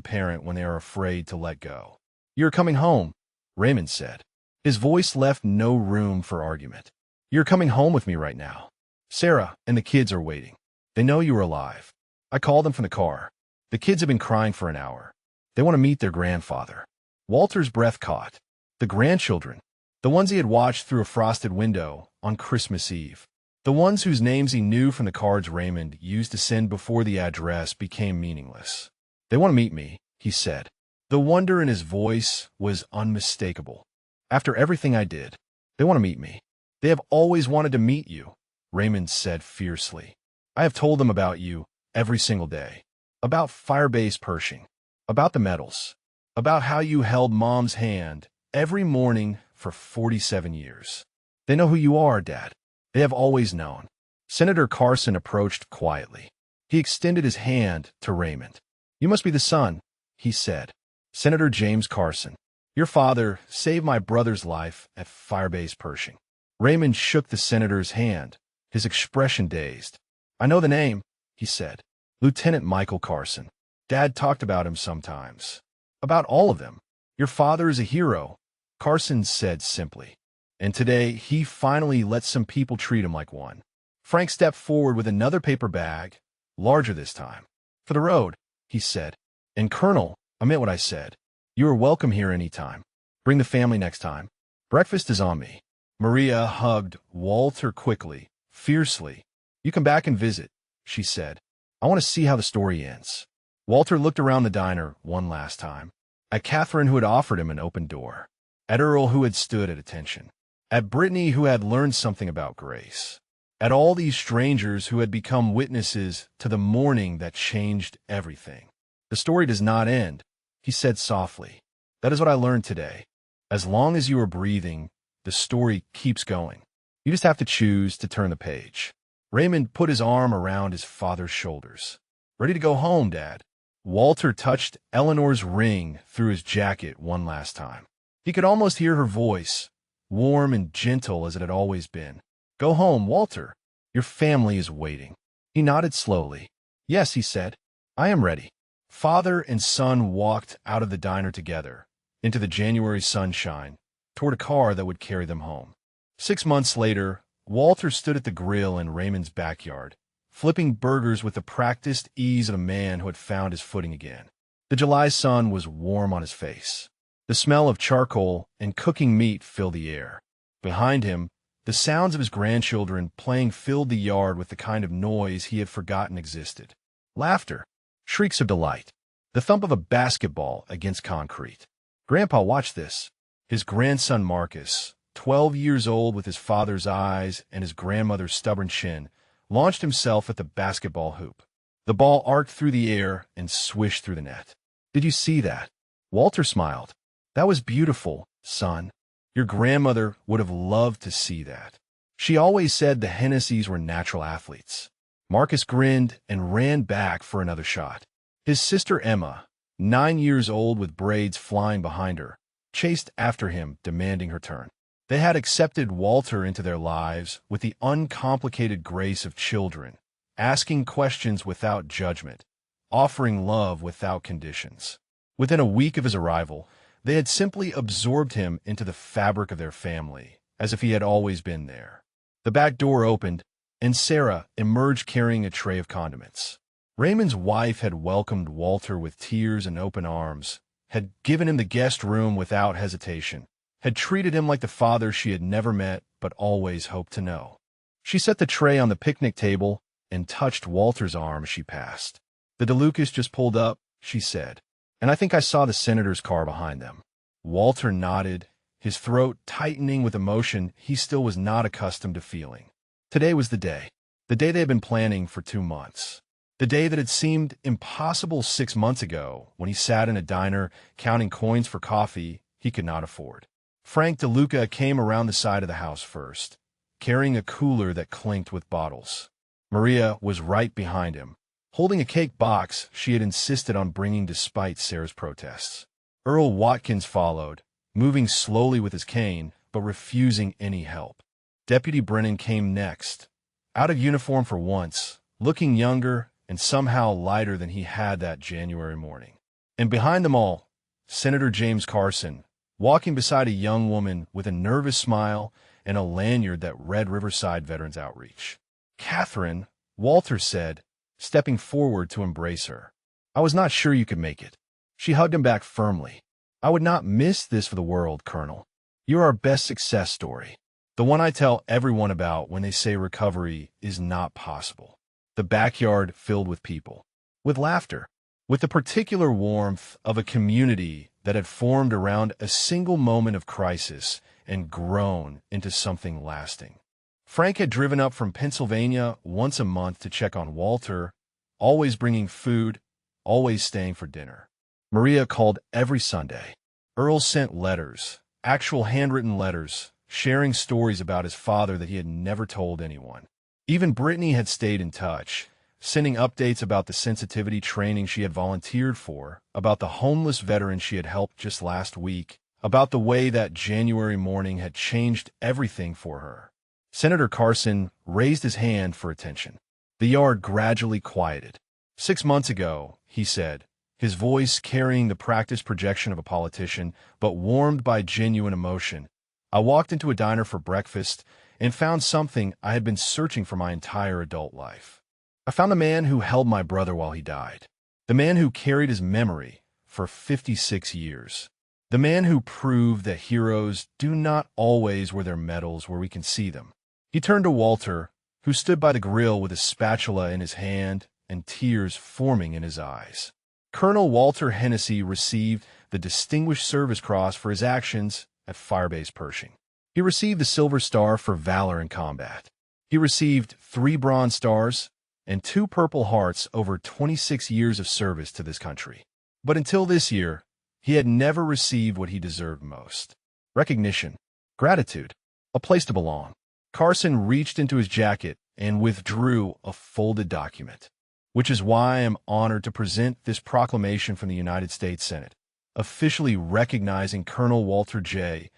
parent when they are afraid to let go. "You're coming home," Raymond said. His voice left no room for argument. "You're coming home with me right now. Sarah and the kids are waiting. They know you are alive. I called them from the car. The kids have been crying for an hour. They want to meet their grandfather." Walter's breath caught. The grandchildren, the ones he had watched through a frosted window on Christmas Eve. The ones whose names he knew from the cards Raymond used to send before the address became meaningless. "They want to meet me," he said. The wonder in his voice was unmistakable. "After everything I did, they want to meet me." "They have always wanted to meet you," Raymond said fiercely. "I have told them about you every single day. About Firebase Pershing. About the medals. About how you held Mom's hand every morning for 47 years. They know who you are, Dad. They have always known." Senator Carson approached quietly. He extended his hand to Raymond. "You must be the son," he said. "Senator James Carson. Your father saved my brother's life at Firebase Pershing." Raymond shook the senator's hand, his expression dazed. "I know the name," he said. "Lieutenant Michael Carson. Dad talked about him sometimes. About all of them. Your father is a hero," Carson said simply. "And today he finally let some people treat him like one." Frank stepped forward with another paper bag, larger this time. "For the road," he said. "And Colonel, I meant what I said. You are welcome here any time. Bring the family next time. Breakfast is on me." Maria hugged Walter quickly, fiercely. "You come back and visit," she said. "I want to see how the story ends." Walter looked around the diner one last time. At Catherine, who had offered him an open door. At Earl, who had stood at attention. At Brittany, who had learned something about Grace. At all these strangers who had become witnesses to the morning that changed everything. "The story does not end," he said softly. "That is what I learned today. As long as you are breathing, the story keeps going. You just have to choose to turn the page." Raymond put his arm around his father's shoulders. "Ready to go home, Dad?" Walter touched Eleanor's ring through his jacket one last time. He could almost hear her voice, warm and gentle as it had always been. "Go home, Walter. Your family is waiting." He nodded slowly. "Yes," he said. "I am ready." Father and son walked out of the diner together, into the January sunshine, toward a car that would carry them home. 6 months later, Walter stood at the grill in Raymond's backyard, flipping burgers with the practiced ease of a man who had found his footing again. The July sun was warm on his face. The smell of charcoal and cooking meat filled the air. Behind him, the sounds of his grandchildren playing filled the yard with the kind of noise he had forgotten existed. Laughter, shrieks of delight, the thump of a basketball against concrete. Grandpa watched this. His grandson Marcus, 12 years old with his father's eyes and his grandmother's stubborn chin, launched himself at the basketball hoop. The ball arced through the air and swished through the net. "Did you see that?" Walter smiled. "That was beautiful, son. Your grandmother would have loved to see that. She always said the Hennessy's were natural athletes." Marcus grinned and ran back for another shot. His sister Emma, 9 years old with braids flying behind her, chased after him, demanding her turn. They had accepted Walter into their lives with the uncomplicated grace of children, asking questions without judgment, offering love without conditions. Within a week of his arrival, they had simply absorbed him into the fabric of their family, as if he had always been there. The back door opened, and Sarah emerged carrying a tray of condiments. Raymond's wife had welcomed Walter with tears and open arms, had given him the guest room without hesitation, had treated him like the father she had never met but always hoped to know. She set the tray on the picnic table and touched Walter's arm as she passed. "The DeLucas just pulled up," she said, "and I think I saw the senator's car behind them." Walter nodded, his throat tightening with emotion he still was not accustomed to feeling. Today was the day they had been planning for 2 months. The day that had seemed impossible 6 months ago when he sat in a diner counting coins for coffee he could not afford. Frank DeLuca came around the side of the house first, carrying a cooler that clinked with bottles. Maria was right behind him, holding a cake box she had insisted on bringing despite Sarah's protests. Earl Watkins followed, moving slowly with his cane, but refusing any help. Deputy Brennan came next, out of uniform for once, looking younger and somehow lighter than he had that January morning. And behind them all, Senator James Carson, walking beside a young woman with a nervous smile and a lanyard that read Riverside Veterans Outreach. "Catherine," Walter said, stepping forward to embrace her. "I was not sure you could make it." She hugged him back firmly. "I would not miss this for the world, Colonel. You're our best success story." The one I tell everyone about when they say recovery is not possible. The backyard filled with people, with laughter, with the particular warmth of a community that had formed around a single moment of crisis and grown into something lasting. Frank had driven up from Pennsylvania once a month to check on Walter, always bringing food, always staying for dinner. Maria called every Sunday. Earl sent letters, actual handwritten letters, sharing stories about his father that he had never told anyone. Even Brittany had stayed in touch, sending updates about the sensitivity training she had volunteered for, about the homeless veteran she had helped just last week, about the way that January morning had changed everything for her. Senator Carson raised his hand for attention. The yard gradually quieted. 6 months ago, he said, his voice carrying the practiced projection of a politician, but warmed by genuine emotion, I walked into a diner for breakfast and found something I had been searching for my entire adult life. I found the man who held my brother while he died, the man who carried his memory for 56 years, the man who proved that heroes do not always wear their medals where we can see them. He turned to Walter, who stood by the grill with a spatula in his hand and tears forming in his eyes. Colonel Walter Hennessy received the Distinguished Service Cross for his actions at Firebase Pershing. He received the Silver Star for valor in combat. He received 3 Bronze Stars and 2 Purple Hearts over 26 years of service to this country. But until this year, he had never received what he deserved most: recognition, gratitude, a place to belong. Carson reached into his jacket and withdrew a folded document, which is why I am honored to present this proclamation from the United States Senate, officially recognizing Colonel Walter J.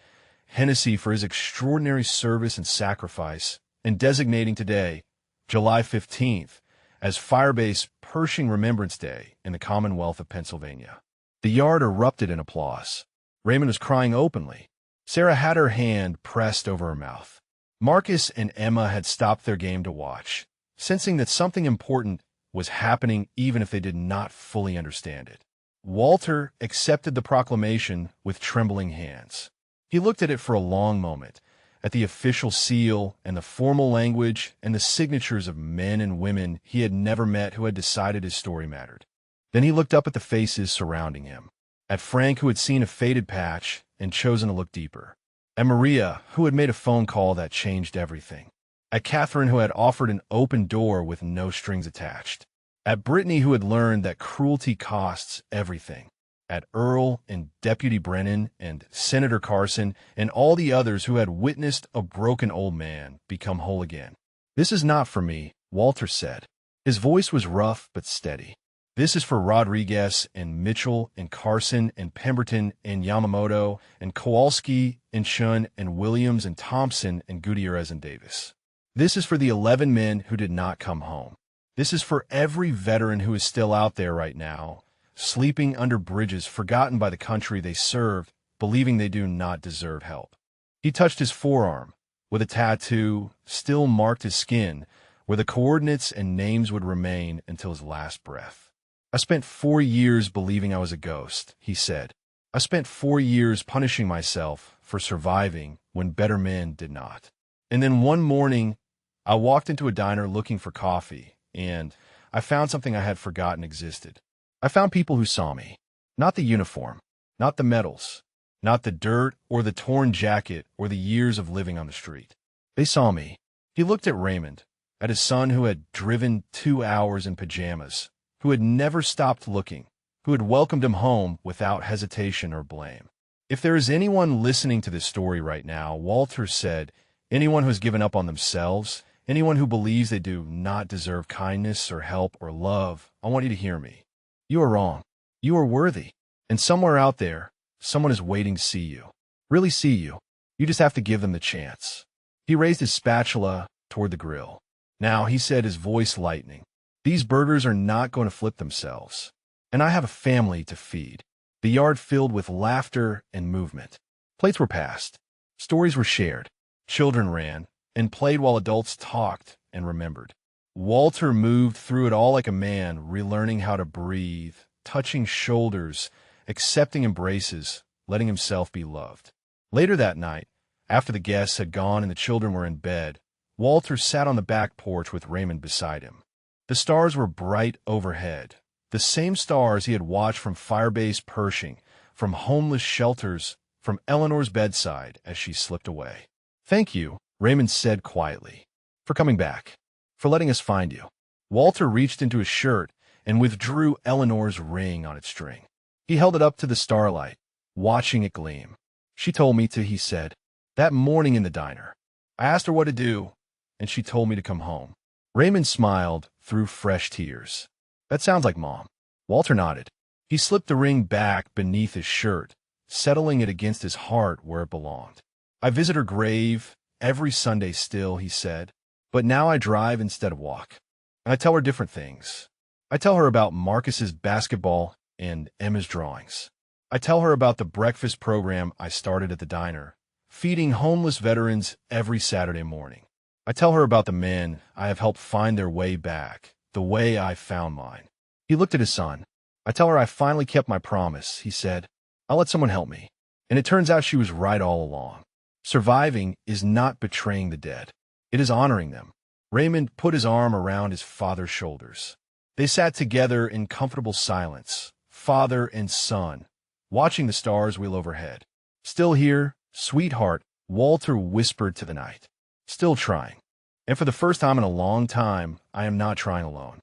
Hennessy for his extraordinary service and sacrifice, and designating today, July 15th, as Firebase Pershing Remembrance Day in the Commonwealth of Pennsylvania. The yard erupted in applause. Raymond was crying openly. Sarah had her hand pressed over her mouth. Marcus and Emma had stopped their game to watch, sensing that something important was happening even if they did not fully understand it. Walter accepted the proclamation with trembling hands. He looked at it for a long moment, at the official seal and the formal language and the signatures of men and women he had never met who had decided his story mattered. Then he looked up at the faces surrounding him, at Frank, who had seen a faded patch and chosen to look deeper, at Maria, who had made a phone call that changed everything, at Catherine, who had offered an open door with no strings attached, at Brittany, who had learned that cruelty costs everything, at Earl and Deputy Brennan and Senator Carson and all the others who had witnessed a broken old man become whole again. "This is not for me," Walter said. His voice was rough but steady. "This is for Rodriguez and Mitchell and Carson and Pemberton and Yamamoto and Kowalski and Shun and Williams and Thompson and Gutierrez and Davis. This is for the 11 men who did not come home. This is for every veteran who is still out there right now, sleeping under bridges forgotten by the country they served, believing they do not deserve help." He touched his forearm, with a tattoo still marked his skin, where the coordinates and names would remain until his last breath. "I spent 4 years believing I was a ghost," he said. "I spent 4 years punishing myself for surviving when better men did not. And then one morning, I walked into a diner looking for coffee, and I found something I had forgotten existed. I found people who saw me. Not the uniform, not the medals, not the dirt or the torn jacket or the years of living on the street. They saw me." He looked at Raymond, at his son who had driven 2 hours in pajamas, who had never stopped looking, who had welcomed him home without hesitation or blame. "If there is anyone listening to this story right now," Walter said, "anyone who has given up on themselves, anyone who believes they do not deserve kindness or help or love, I want you to hear me. You are wrong. You are worthy. And somewhere out there, someone is waiting to see you. Really see you. You just have to give them the chance." He raised his spatula toward the grill. "Now," he said, his voice lightening, "these burgers are not going to flip themselves. And I have a family to feed." The yard filled with laughter and movement. Plates were passed. Stories were shared. Children ran and played while adults talked and remembered. Walter moved through it all like a man, relearning how to breathe, touching shoulders, accepting embraces, letting himself be loved. Later that night, After the guests had gone and the children were in bed, Walter sat on the back porch with Raymond beside him. The stars were bright overhead, the same stars he had watched from Firebase Pershing, from homeless shelters, from Eleanor's bedside as she slipped away. "Thank you," Raymond said quietly, "for coming back, for letting us find you." Walter reached into his shirt and withdrew Eleanor's ring on its string. He held it up to the starlight, watching it gleam. "She told me to," he said, "that morning in the diner. I asked her what to do, and she told me to come home." Raymond smiled through fresh tears. "That sounds like Mom." Walter nodded. He slipped the ring back beneath his shirt, settling it against his heart where it belonged. "I visit her grave every Sunday still," he said, "but now I drive instead of walk. And I tell her different things. I tell her about Marcus's basketball and Emma's drawings. I tell her about the breakfast program I started at the diner, feeding homeless veterans every Saturday morning. I tell her about the men I have helped find their way back, the way I found mine." He looked at his son. "I tell her I finally kept my promise," he said. "I'll let someone help me." And it turns out she was right all along. Surviving is not betraying the dead. It is honoring them. Raymond put his arm around his father's shoulders. They sat together in comfortable silence, father and son, watching the stars wheel overhead. "Still here, sweetheart," Walter whispered to the night. "Still trying. And for the first time in a long time, I am not trying alone."